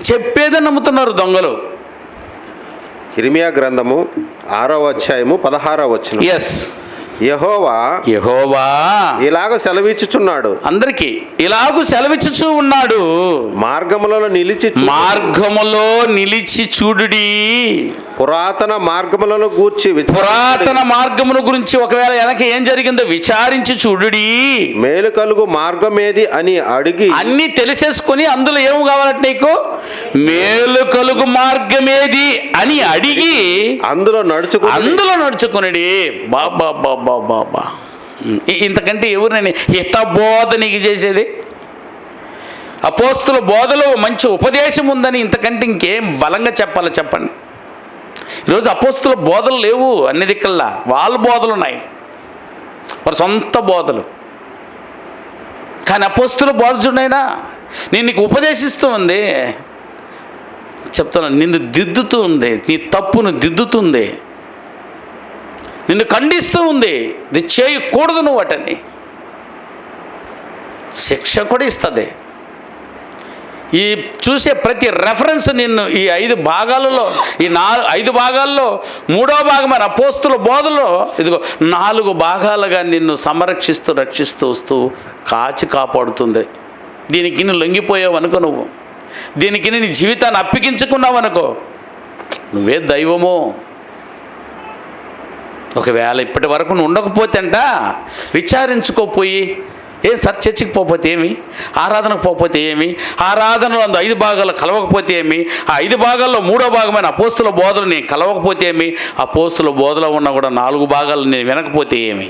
చెప్పేదే నమ్ముతున్నారు దొంగలు. ఇర్మియా గ్రంథము 6వ అధ్యాయము 16వ వచనం. ఎస్, యెహోవా ఇలాగ సెలవిచ్చుచున్నాడు, అందరికీ ఇలాగూ సెలవిచ్చుచూ ఉన్నాడు. మార్గములో నిలిచి చూడుడి. పురాతన మార్గములను గూర్చి పురాతన మార్గమును గురించి ఒకవేళ వెనక ఏం జరిగిందో విచారించి చూడుడి. మేలు కలుగు మార్గమేది అని అడిగి, అన్నీ తెలిసేసుకొని అందులో ఏం కావాలంటే నీకు మేలు కలుగు మార్గమేది అని అడిగి అందులో నడుచుకుని బాబా బాబా బాబా. ఇంతకంటే ఎవరినని హితబోధ నీకు చేసేది? అపోస్తుల బోధలో మంచి ఉపదేశం ఉందని ఇంతకంటే ఇంకేం బలంగా చెప్పాలో చెప్పండి. ఈరోజు అపోస్తుల బోధలు లేవు అన్ని దిక్కల్లా, వాళ్ళ బోధలు ఉన్నాయి, వారి సొంత బోధలు. కానీ అపోస్తుల బోధ చూడైనా నేను నీకు ఉపదేశిస్తూ ఉంది, చెప్తాను, నిన్ను దిద్దుతూ ఉంది, నీ తప్పును దిద్దుతుంది, నిన్ను ఖండిస్తూ ఉంది, ఇది చేయకూడదు నువ్వు వాటని శిక్ష కూడా ఇస్తుంది. ఈ చూసే ప్రతి రెఫరెన్స్ నిన్ను ఈ 5 భాగాలలో, ఈ 5 భాగాల్లో 3వ భాగమైన అపోస్తుల బోధలో ఇదిగో 4 భాగాలుగా నిన్ను సంరక్షిస్తూ రక్షిస్తూ వస్తూ కాపాడుతుంది. దీనికి నువ్వు లొంగిపోయావు అనుకో, నువ్వు దీనికి నీ జీవితాన్ని అప్పగించుకున్నావు అనుకో, నువ్వే దైవమో. ఒకవేళ ఇప్పటి వరకు నువ్వు ఉండకపోతే అంట విచారించుకోపోయి, ఏం సార్ చర్చికి పోకపోతే ఏమి, ఆరాధనకు పోకపోతే ఏమి, ఆరాధనలో 5 భాగాలు కలవకపోతే ఏమి, ఆ 5 భాగాల్లో 3వ భాగమైన అపోస్తుల బోధలు నేను కలవకపోతే ఏమి, అపోస్తుల బోధలో ఉన్న కూడా 4 భాగాలు నేను వినకపోతే ఏమి,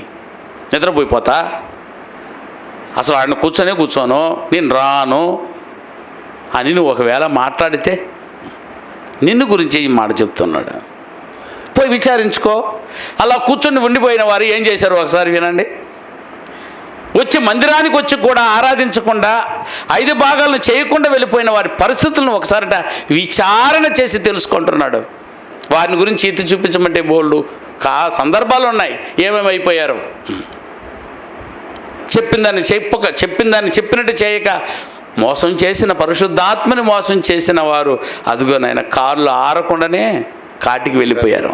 నిద్రపోయిపోతా, అసలు ఆయన కూర్చోను, నేను రాను అని నువ్వు ఒకవేళ మాట్లాడితే నిన్ను గురించి ఈ మాట చెప్తున్నాడు. పోయి విచారించుకో. అలా కూర్చొని ఉండిపోయిన వారు ఏం చేశారు ఒకసారి వినండి. వచ్చి మందిరానికి వచ్చి కూడా ఆరాధించకుండా 5 భాగాలను చేయకుండా వెళ్ళిపోయిన వారి పరిస్థితులను ఒకసారిట విచారణ చేసి తెలుసుకుంటున్నాడు. వారిని గురించి ఎత్తి చూపించమంటే బోల్డు సందర్భాలు ఉన్నాయి. ఏమేమైపోయారు, చెప్పిన దాన్ని చెప్పినట్టు చేయక మోసం చేసిన, పరిశుద్ధాత్మని మోసం చేసిన వారు అదుగోనైనా కార్లు ఆరకుండానే కాటికి వెళ్ళిపోయారు.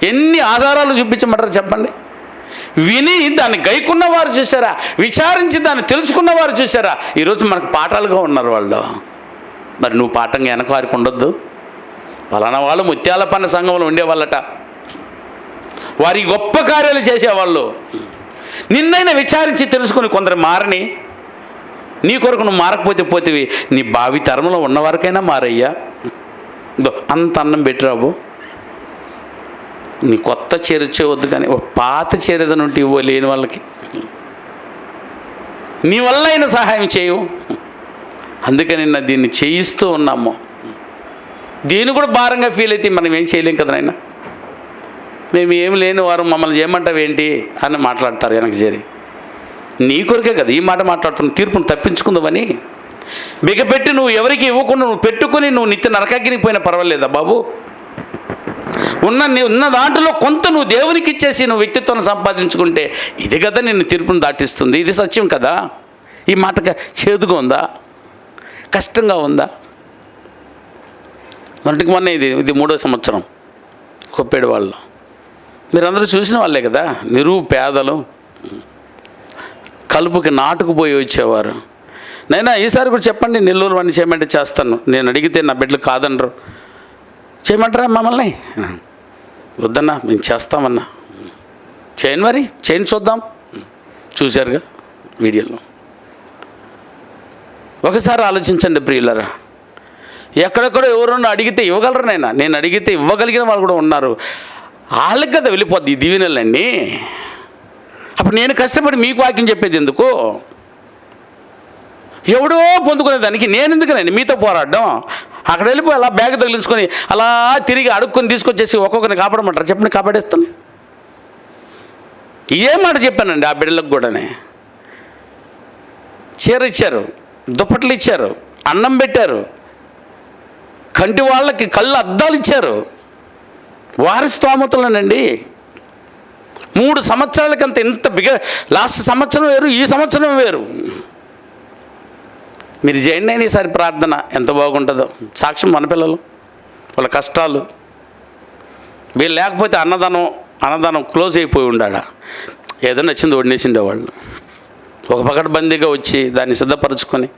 ఎన్ని ఆధారాలు చూపించమంటారు చెప్పండి. విని దాన్ని గైకున్న వారు చూసారా, విచారించి దాన్ని తెలుసుకున్న వారు చూసారా, ఈరోజు మనకు పాఠాలుగా ఉన్నారు వాళ్ళు. మరి నువ్వు పాఠంగా వెనక వారికి ఉండొద్దు. పలానా వాళ్ళు ముత్యాలపన్న సంఘంలో ఉండేవాళ్ళట, వారి గొప్ప కార్యాలు చేసేవాళ్ళు. నిన్నైనా విచారించి తెలుసుకుని కొందరు మారని, నీ కొరకు నువ్వు మారకపోతే పోతివి, నీ భావి తరంలో ఉన్నవారికైనా మారయ్యా. అంత అన్నం పెట్టిరాబు, నీ కొత్త చీర ఇచ్చేవద్దు, కానీ ఒక పాత చీర ఏదైనా ఉంటే ఇవ్వ లేని వాళ్ళకి, నీ వల్ల అయినా సహాయం చేయవు. అందుకని దీన్ని చేయిస్తూ ఉన్నాము. దీన్ని కూడా భారంగా ఫీల్ అయితే మనం ఏం చేయలేం కదా నాయన. మేము ఏమి లేని వారు మమ్మల్ని చేయమంటావు ఏంటి అని మాట్లాడతారు వెనక్కి చేరి. నీ కొరకే కదా ఈ మాట మాట్లాడుతున్నావు, తీర్పును తప్పించుకుందామని. బిగపెట్టి నువ్వు ఎవరికి ఇవ్వకుండా నువ్వు పెట్టుకుని నువ్వు నిత్య నరకాగ్నికి పోయినా పర్వాలేదా బాబు? ఉన్న దాంట్లో కొంత నువ్వు దేవునికి ఇచ్చేసి నువ్వు వ్యక్తిత్వాన్ని సంపాదించుకుంటే ఇది కదా నిన్ను తీర్పును దాటిస్తుంది. ఇది సత్యం కదా. ఈ మాట చేదుగా ఉందా, కష్టంగా ఉందా? మొన్నటికి మొన్న ఇది 3వ సంవత్సరం కొప్పేడు వాళ్ళు, మీరందరూ చూసిన వాళ్ళే కదా. నిరుపేదలు కలుపుకి నాటుకుపోయి వచ్చేవారు. నైనా ఈసారి కూడా చెప్పండి, నెల్లూరు వాడిని చేయమంటే చేస్తాను. నేను అడిగితే నా బిడ్డలు కాదనరు. చేయమంటారా మమ్మల్ని? వద్దన్నా, మేము చేస్తామన్నా. చేయను, మరి చేయని చూద్దాం. చూశారుగా వీడియోలో. ఒకసారి ఆలోచించండి ప్రియులరా, ఎక్కడెక్కడో ఎవరన్నా అడిగితే ఇవ్వగలరు. నేను అడిగితే ఇవ్వగలిగిన వాళ్ళు కూడా ఉన్నారు. వాళ్ళకి కదా వెళ్ళిపోద్ది ఈ దీవెనలన్నీ. అప్పుడు నేను కష్టపడి మీకు వాక్యం చెప్పేది ఎందుకు? ఎవడో పొందుకునే దానికి నేను ఎందుకనండి మీతో పోరాడడం? అక్కడ వెళ్ళిపోయి అలా బ్యాగ్ తగిలించుకొని అలా తిరిగి అడుక్కొని తీసుకొచ్చేసి ఒక్కొక్కరిని కాపాడమంటారు చెప్పండి? కాపాడేస్తాను. ఇదే మాట చెప్పానండి ఆ బిడ్డలకు కూడానే. చీర ఇచ్చారు, దుప్పట్లు ఇచ్చారు, అన్నం పెట్టారు, కంటి వాళ్ళకి కళ్ళు అద్దాలు ఇచ్చారు. వారి స్తోమతలోనండి. 3 సంవత్సరాలకంత ఇంత లాస్ట్ సంవత్సరం వేరు, ఈ సంవత్సరం వేరు. మీరు చేయండి అయినా ఈసారి ప్రార్థన, ఎంత బాగుంటుందో. సాక్ష్యం మన పిల్లలు, వాళ్ళ కష్టాలు. వీళ్ళు లేకపోతే అన్నదానం క్లోజ్ అయిపోయి ఉండాడా, ఏదైనా వచ్చింది వడ్డేసిండేవాళ్ళు. ఒక పకడ్బందీగా వచ్చి దాన్ని సిద్ధపరచుకొని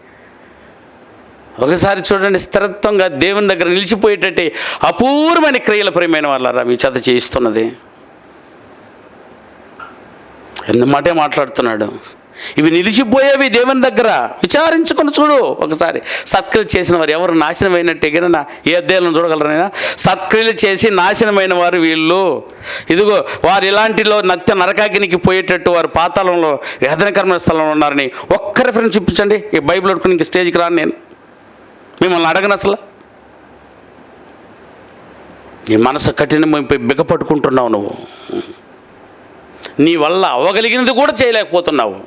ఒకసారి చూడండి, స్థిరత్వంగా దేవుని దగ్గర నిలిచిపోయేటట్టు అపూర్వమైన క్రియల ప్రియమైన వాళ్ళరా మీ చేత చేయిస్తున్నది. ఎన్నమాటే మాట్లాడుతున్నాడు. ఇవి నిలిచిపోయేవి దేవుని దగ్గర. విచారించుకొని చూడు ఒకసారి. సత్క్రియలు చేసిన వారు ఎవరు నాశనమైనట్టే కన్నా ఏ అధ్యాయంలో చూడగలరైనా? సత్క్రియలు చేసి నాశనమైన వారు వీళ్ళు. ఇదిగో వారు ఇలాంటిలో నరకాగ్నికి పోయేటట్టు వారు పాతాళంలో వేదనకరమైన స్థలంలో ఉన్నారని ఒక్క రెఫరెన్స్ చూపించండి. ఈ బైబిల్ పట్టుకుని ఇంక స్టేజ్కి రాను నేను, మిమ్మల్ని అడగను అసలు. నీ మనసు కఠినమైపోయి బిగపట్టుకుంటున్నావు నువ్వు. నీ వల్ల అవ్వగలిగినది కూడా చేయలేకపోతున్నావు.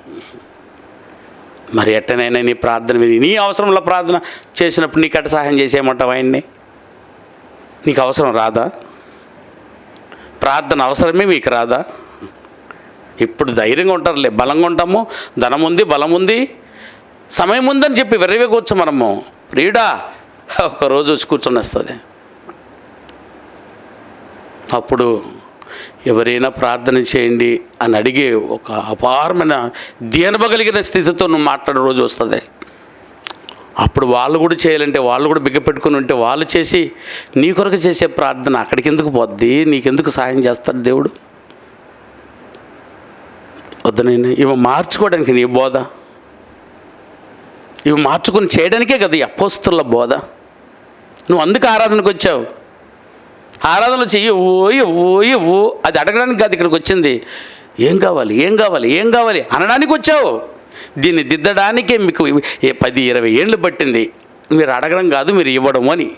మరి ఎట్టనైనా నీ ప్రార్థన విని, నీ అవసరంలో ప్రార్థన చేసినప్పుడు నీకు ఎట్ట సహాయం చేసేయమంటావు ఆయన్ని? నీకు అవసరం రాదా? ప్రార్థన అవసరమే మీకు రాదా? ఇప్పుడు ధైర్యంగా ఉంటారులే, బలంగా ఉంటాము, ధనం ఉంది, బలం ఉంది, సమయం ఉందని చెప్పి వెర్రవేగొచ్చు మనము. ప్రియుడా, ఒకరోజు వచ్చి కూర్చొని వస్తుంది. అప్పుడు ఎవరైనా ప్రార్థన చేయండి అని అడిగే ఒక అపారమైన దీనబగలిగిన స్థితితో నువ్వు మాట్లాడే రోజు వస్తుంది. అప్పుడు వాళ్ళు కూడా చేయాలంటే, వాళ్ళు కూడా బిగ్గపెట్టుకుని ఉంటే, వాళ్ళు చేసి నీ కొరకు చేసే ప్రార్థన అక్కడికి ఎందుకు పోద్ది? నీకెందుకు సహాయం చేస్తాడు దేవుడు? వద్దనైనా ఇవి మార్చుకోవడానికి నీ బోధ, ఇవి మార్చుకొని చేయడానికే కదా ఈ అపోస్తుల బోధ. నువ్వు అందుకు ఆరాధనకు వచ్చావు. ఆరాధనలు చెయ్యి ఓ అది అడగడానికి కాదు ఇక్కడికి వచ్చింది. ఏం కావాలి, ఏం కావాలి, ఏం కావాలి అనడానికి వచ్చావు. దీన్ని దిద్దడానికే మీకు 10-20 ఏళ్ళు పట్టింది. మీరు అడగడం కాదు, మీరు ఇవ్వడం అని.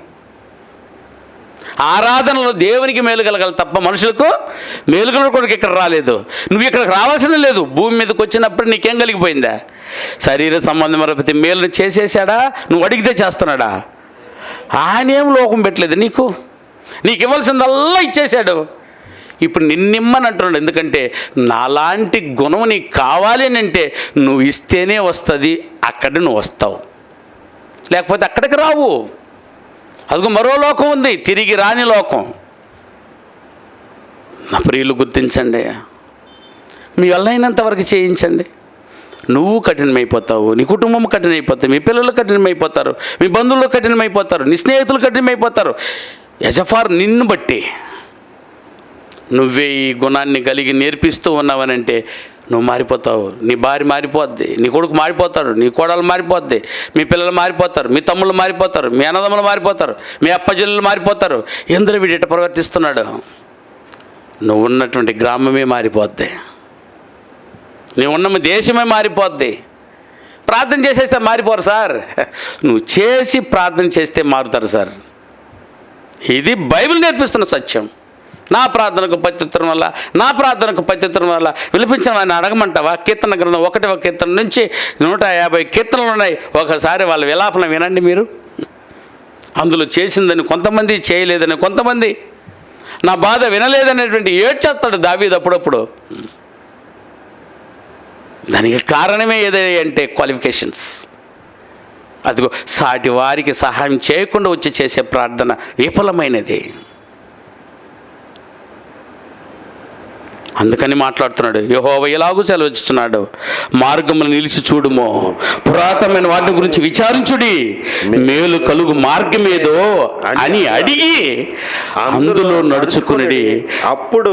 ఆరాధనలో దేవునికి మేలు కలగాలి తప్ప మనుషులకు మేలు కలగడానికి ఇక్కడ రాలేదు. నువ్వు ఇక్కడికి రావాల్సిన లేదు. భూమి మీదకి వచ్చినప్పుడు నీకేం కలిగిపోయిందా? శరీర సంబంధమైన ప్రతి మేలుని చేసేసాడా? నువ్వు అడిగితే చేస్తున్నాడా? ఆయనేం లోకం పెట్టలేదు నీకు. నీకు ఇవ్వాల్సిందల్లా ఇచ్చేశాడు. ఇప్పుడు నిన్నిమ్మని అంటున్నాడు. ఎందుకంటే నాలాంటి గుణం నీకు కావాలి అని అంటే నువ్వు ఇస్తేనే వస్తుంది. అక్కడ నువ్వు వస్తావు, లేకపోతే అక్కడికి రావు. అదిగో మరో లోకం ఉంది, తిరిగి రాని లోకం. నా ప్రియులు గుర్తించండి, మీ వల్ల అయినంత వరకు చేయించండి. నువ్వు కఠినమైపోతావు, నీ కుటుంబం కఠినమైపోతావు, మీ పిల్లలు కఠినమైపోతారు, మీ బంధువులు కఠినమైపోతారు, నీ స్నేహితులు కఠినమైపోతారు. యజఫార్ నిన్ను బట్టి నువ్వే ఈ గుణాన్ని కలిగి నేర్పిస్తూ ఉన్నావనంటే నువ్వు మారిపోతావు. నీ భార్య మారిపోద్ది, నీ కొడుకు మారిపోతాడు, నీ కోడలు మారిపోద్ది, మీ పిల్లలు మారిపోతారు, మీ తమ్ముళ్ళు మారిపోతారు, మీ అన్నదమ్ములు మారిపోతారు, మీ అప్పజల్లు మారిపోతారు. ఎందులో వీడు ఇట్ట ప్రవర్తిస్తున్నాడు? నువ్వు ఉన్నటువంటి గ్రామమే మారిపోద్ది, నువ్వు ఉన్న దేశమే మారిపోద్ది. ప్రార్థన చేసేస్తే మారిపోరు సార్. నువ్వు చేసి ప్రార్థన చేస్తే మారుతారు సార్. ఇది బైబిల్ నేర్పిస్తున్న సత్యం. నా ప్రార్థనకు ప్రత్యుత్తరం వల్ల, నా ప్రార్థనకు ప్రత్యుత్తరం వల్ల విలిపించిన వాడిని అడగమంటావా? కీర్తన గ్రంథం 1వ కీర్తన నుంచి 150 కీర్తనలు ఉన్నాయి. ఒకసారి వాళ్ళ విలాపన వినండి మీరు. అందులో చేసిందని కొంతమంది, చేయలేదని కొంతమంది, నా బాధ వినలేదనేటువంటి ఏడ్చేస్తాడు దావీదు అప్పుడప్పుడు. దానికి కారణమే ఏదైనా అంటే క్వాలిఫికేషన్స్. అదిగో సాటి వారికి సహాయం చేయకుండా వచ్చి చేసే ప్రార్థన విఫలమైనది. అందుకని మాట్లాడుతున్నాడు. యెహోవా ఎలాగూ సెలవిస్తున్నాడు, మార్గములు నిలిచి చూడుమో, పురాతనమైన వాటి గురించి విచారించుడి, మేలు కలుగు మార్గమేదో అని అడిగి అందులో నడుచుకుని అప్పుడు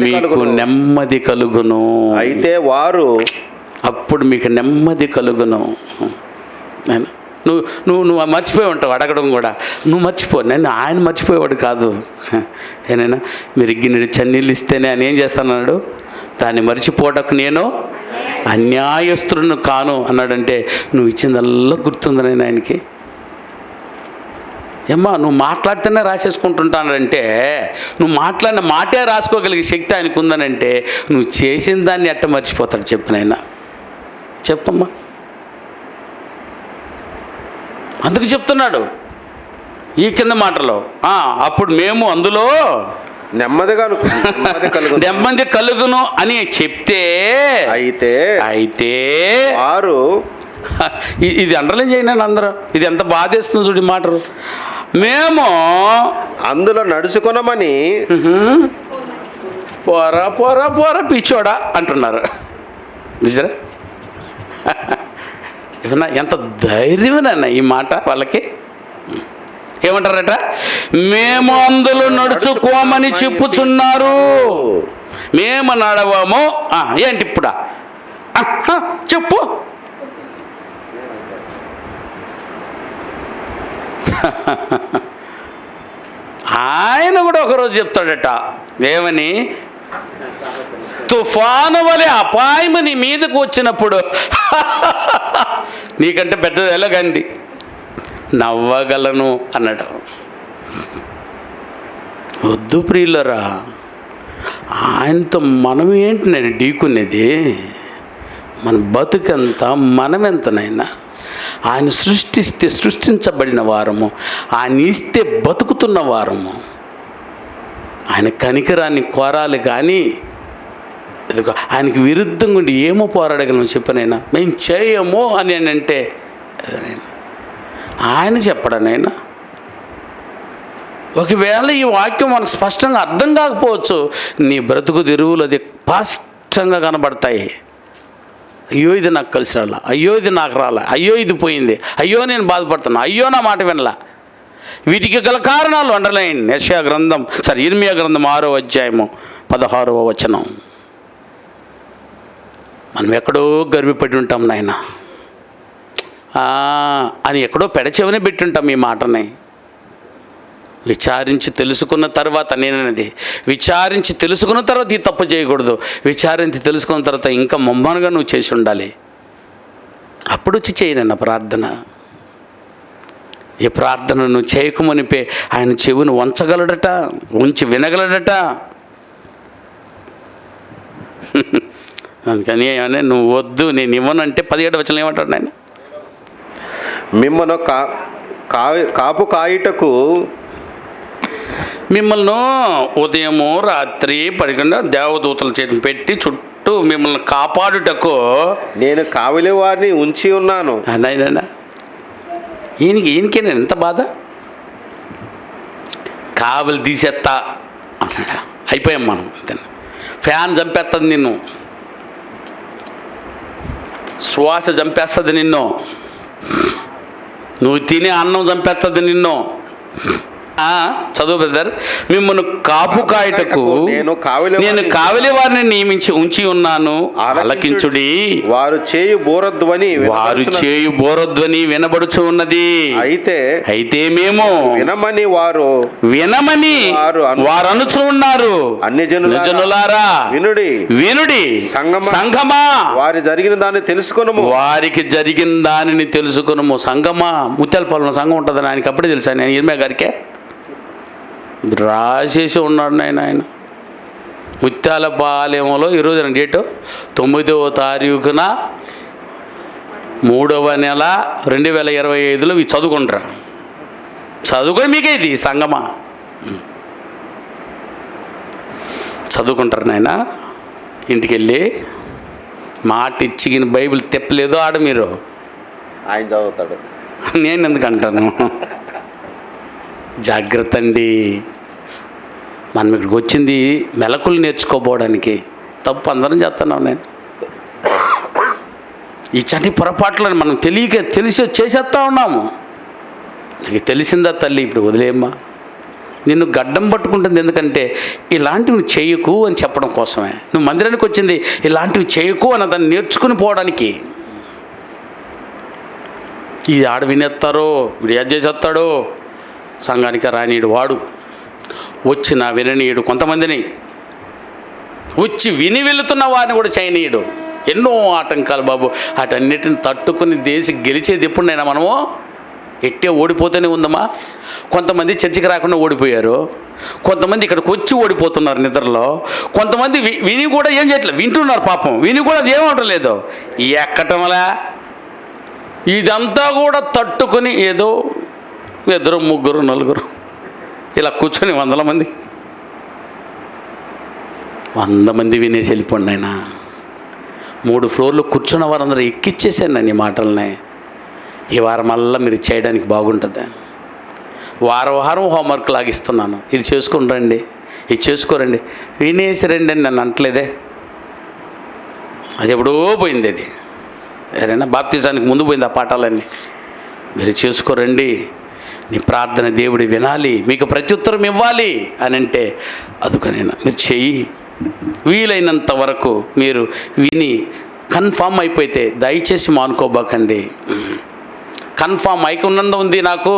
మీకు నెమ్మది కలుగును. అయితే వారు అప్పుడు మీకు నెమ్మది కలుగును. నువ్వు మర్చిపోయి ఉంటావు అడగడం కూడా. నువ్వు మర్చిపో. నన్ను ఆయన మర్చిపోయేవాడు కాదు. ఏనైనా మీరు గిన్నెడు చన్నీళ్ళు ఇస్తేనే ఆయన ఏం చేస్తానన్నాడు? దాన్ని మర్చిపోవటకు నేను అన్యాయస్తులను కాను అన్నాడంటే నువ్వు ఇచ్చిందల్లా గుర్తుంది నేను ఆయనకి. ఏమ్మా నువ్వు మాట్లాడితేనే రాసేసుకుంటుంటానంటే, నువ్వు మాట్లాడిన మాటే రాసుకోగలిగే శక్తి ఆయనకు ఉందనంటే నువ్వు చేసిన దాన్ని ఎట్ట మర్చిపోతాడు చెప్పు నాయన, చెప్పమ్మా. అందుకు చెప్తున్నాడు ఈ కింద మాటలో, అప్పుడు మేము అందులో నెమ్మది కలుగును అని చెప్తే, అయితే వారు ఇది అండర్లైన్ చేయనండి అందరూ. ఇది ఎంత బాధేస్తుంది చూడు మాటలు. మేము అందులో నడుచుకున్నామని పోరా పోరా పోరా పిచ్చోడా అంటున్నారు. నిజరా? ఎంత ధైర్యమేనన్న ఈ మాట వాళ్ళకి. ఏమంటారట? మేము అందులో నడుచుకోమని చెప్పుచున్నారు. మేము నడవము ఏంటి ఇప్పుడా? చెప్పు. ఆయన కూడా ఒకరోజు చెప్తాడట, ఏమని? తుఫాను వలె అపాయము నీ మీదకు వచ్చినప్పుడు నీకంటే పెద్దది ఎలాగండి నవ్వగలను అన్నాడు. వద్దు ప్రియులరా, ఆయనతో మనం ఏంటి నేను ఢీకునేది? మన బతుకెంత, మనమెంతనైనా ఆయన సృష్టిస్తే సృష్టించబడిన వారము, ఆయన ఇస్తే బతుకుతున్న వారము. ఆయన కనికరాన్ని కోరాలి కానీ ఎదుగు ఆయనకి విరుద్ధంగా ఉండి ఏమో పోరాడగలను చెప్పనైనా మేము చేయము అని అంటే ఆయన చెప్పడనైనా. ఒకవేళ ఈ వాక్యం మనకు స్పష్టంగా అర్థం కాకపోవచ్చు, నీ బ్రతుకు తెరువులు అది స్పష్టంగా కనబడతాయి. అయ్యో ఇది నాకు కలిసి రాలా, అయ్యో ఇది నాకు రాలా, అయ్యో ఇది పోయింది, అయ్యో నేను బాధపడుతున్నా, అయ్యో నా మాట వినలా. వీటికి గల కారణాలు అండర్లైన్. యెషయా గ్రంథం ఇర్మియా గ్రంథం 6వ అధ్యాయము 16వ వచనం. మనం ఎక్కడో గర్విపడి ఉంటాం నాయన అని, ఎక్కడో పెడచెవినే పెట్టుంటాం ఈ మాటని. విచారించి తెలుసుకున్న తర్వాత, నేననేది విచారించి తెలుసుకున్న తర్వాత ఈ తప్పు చేయకూడదు. విచారించి తెలుసుకున్న తర్వాత ఇంకా మొమ్మనుగా నువ్వు చేసి ఉండాలి. అప్పుడు వచ్చి చేయనన్న ప్రార్థన. ఈ ప్రార్థన నువ్వు చేయకమునిపే ఆయన చెవును వంచగలడట, ఉంచి వినగలడట. అందుకని నువ్వు వద్దు నేను ఇవ్వనంటే 17వ వచనం ఏమంటాడు ఆయన? మిమ్మను కాపు కాయుటకు మిమ్మల్ని ఉదయము రాత్రి పడకుండా దేవదూతల చేతిని పెట్టి చుట్టూ మిమ్మల్ని కాపాడుటకు నేను కావలి వారిని ఉంచి ఉన్నాను. అన్నాయినా ఈయనకే నేను ఎంత బాధ? కావలి తీసేస్తా అన్నాడా? అయిపోయాం మనం. ఫ్యాన్ చంపేస్తుంది నిన్ను, శ్వాస చంపేస్తుంది నిన్ను, నువ్వు తినే అన్నం చంపేస్తుంది నిన్ను. చదువు బ్రదర్. మిమ్మల్ని కాపు కాయుటకు నేను కావలి వారిని నియమించి ఉంచి ఉన్నాను, ఆలకించుడి. వారు చేయు బోరధ్వని వినబడుచు ఉన్నది. అయితే మేము వినమని వారు అనుచు ఉన్నారు. అన్ని జనులారా వినుడి. సంఘమా వారికి జరిగిన దానిని తెలుసుకొనుము. సంఘమా, ముత్యాలపాలెంలో సంఘం ఉంటుందని ఆయనకి అప్పుడే తెలుసా? నేను ఇర్మియా గారికే రాసేసి ఉన్నాడు ఆయన. ముత్యాలపాలెంలో ఈరోజు డేటు 9వ తారీఖున 3వ నెల 2025లో ఇవి చదువుకుంటారా? చదువుకొని మీకే ఇది సంగమా చదువుకుంటారు నాయన. ఇంటికి వెళ్ళి మాట ఇచ్చిగిన బైబిల్ తెప్పలేదో ఆడ మీరు, ఆయన చదువుతాడు, నేను ఎందుకు అంటాను? జాగ్రత్త అండి. మనం ఇక్కడికి వచ్చింది మెలకులు నేర్చుకోపోవడానికి. తప్పు అందరం చేస్తున్నాం. నేను ఈ చని పొరపాట్లను మనం తెలిసి చేసేస్తూ ఉన్నాము. నీకు తెలిసిందా తల్లి? ఇప్పుడు వదిలేమ్మా. నిన్ను గడ్డం పట్టుకుంటుంది. ఎందుకంటే ఇలాంటివి చేయకు అని చెప్పడం కోసమే. నువ్వు మందిరానికి వచ్చింది ఇలాంటివి చేయకు అన్న దాన్ని నేర్చుకుని పోవడానికి. ఇది ఆడ వినేస్తారో, వీడు ఏం చేసేస్తాడో, సంఘానికి రానీయుడు వాడు, వచ్చిన విననీయుడు, కొంతమందిని వచ్చి విని వెళుతున్న వారిని కూడా చేయనీయుడు. ఎన్నో ఆటంకాలు బాబు. వాటన్నిటిని తట్టుకుని దేశం గెలిచేది ఎప్పుడైనా మనము ఎట్టే ఓడిపోతూనే ఉందమ్మా. కొంతమంది చర్చికి రాకుండా ఓడిపోయారు, కొంతమంది ఇక్కడికి వచ్చి ఓడిపోతున్నారు నిద్రలో, కొంతమంది విని కూడా ఏం చేయట్లేదు, వింటున్నారు పాపం, విని కూడా అది ఏమంటలేదు. ఎక్కటంలా ఇదంతా కూడా తట్టుకొని ఏదో 2, 3, 4 ఇలా కూర్చొని 100 మంది వినేసి వెళ్ళిపోండి ఆయన. 3 ఫ్లోర్లు కూర్చున్న వారందరూ ఎక్కిచ్చేసాను నేను ఈ మాటలనే. ఈ వారం మళ్ళీ మీరు చేయడానికి బాగుంటుంది. వారం హోంవర్క్ లాగిస్తున్నాను. ఇది చేసుకుని రండి, ఇది చేసుకోరండి, వినేసి రండి అని నన్ను అంటలేదే. అది ఎప్పుడో పోయింది. అది ఏదైనా బాప్తిజానికి ముందు పోయింది ఆ పాఠాలన్నీ. మీరు చేసుకోరండి, నీ ప్రార్థన దేవుడు వినాలి, మీకు ప్రత్యుత్తరం ఇవ్వాలి అని అంటే అదుకనైనా మీరు చెయ్యి. వీలైనంత వరకు మీరు విని కన్ఫామ్ అయిపోతే దయచేసి మానుకోబాకండి. కన్ఫామ్ అయికున్నందు ఉంది నాకు,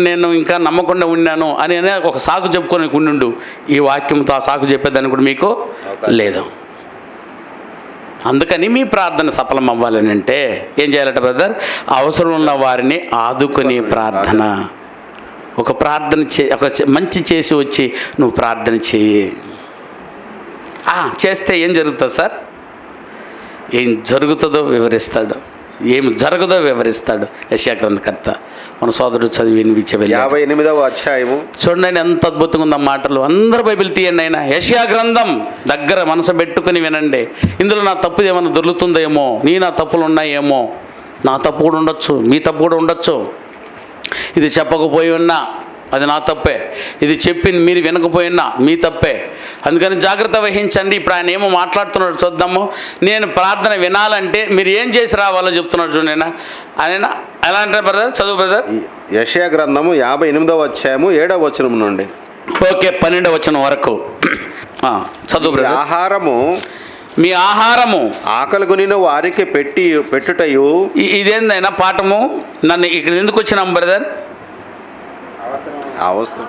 నేను ఇంకా నమ్మకుండా ఉన్నాను అని ఒక సాకు చెప్పుకొని ఉండు. ఈ వాక్యంతో ఆ సాకు చెప్పేదాన్ని కూడా మీకు లేదు. అందుకని మీ ప్రార్థన సఫలం అవ్వాలని అంటే ఏం చేయాలట బ్రదర్? అవసరం ఉన్న వారిని ఆదుకునే ప్రార్థన. ఒక ప్రార్థన మంచి చేసి వచ్చి నువ్వు ప్రార్థన చేయి. చేస్తే ఏం జరుగుతుంది సార్? ఏం జరుగుతుందో వివరిస్తాడు, ఏం జరగదో వివరిస్తాడు యెషయా గ్రంథకర్త. మన సోదరుడు చదివి వినిపించే 58వ అధ్యాయము చూడండి, ఎంత అద్భుతంగా ఉందో మాటలు. అందరూ బైబిల్ తీయండి. ఆయన యెషయా గ్రంథం దగ్గర మనసు పెట్టుకుని వినండి. ఇందులో నా తప్పు ఏమైనా దొరుకుతుందేమో, నా తప్పులు ఉన్నాయేమో. నా తప్పు కూడా ఉండొచ్చు, మీ తప్పు కూడా ఉండొచ్చు. ఇది చెప్పకపోయి ఉన్నా అది నా తప్పే, ఇది చెప్పి మీరు వినకపోయినా మీ తప్పే. అందుకని జాగ్రత్త వహించండి. ఇప్పుడు ఆయన ఏమో మాట్లాడుతున్నాడు చూద్దాము. నేను ప్రార్థన వినాలంటే మీరు ఏం చేసి రావాలో చెప్తున్నాడు చూడండి. ఆయన ఎలా అంటే బ్రదర్, చదువు బ్రదర్. యెషయా గ్రంథము 58వ అధ్యాయము 7వ వచనం నుండి ఓకే 12వ వచనం వరకు చదువు బ్రదర్. మీ ఆహారము ఆకలి కొనిన వారికి పెట్టుటయు. ఇదేందైనా పాఠము? నన్ను ఇక్కడ ఎందుకు వచ్చినాం బ్రదర్? అవసరం,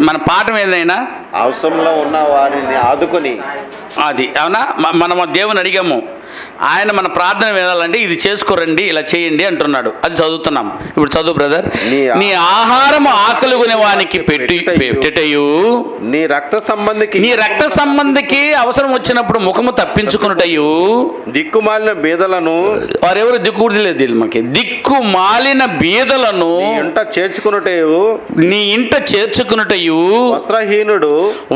మన పాఠం ఏదైనా అవసరంలో ఉన్న వారిని ఆదుకొని, అది అవునా? మనం దేవుని అడిగాము, ఆయన మన ప్రార్థన వినాలంటే ఇది చేసుకోరండి, ఇలా చేయండి అంటున్నాడు. అది చదువుతున్నాం. ఇప్పుడు చదువు బ్రదర్. నీ ఆహారము ఆకలి కొనేవానికి పెట్టుటయు, నీ రక్త సంబంధికి అవసరం వచ్చినప్పుడు ముఖము తప్పించుకున్నటయు, దిక్కుమాలిన బీదలను, వారెవరు దిక్కు లేదు మనకి, దిక్కుమాలిన బీదలను నీ ఇంట చేర్చుకున్నటయు,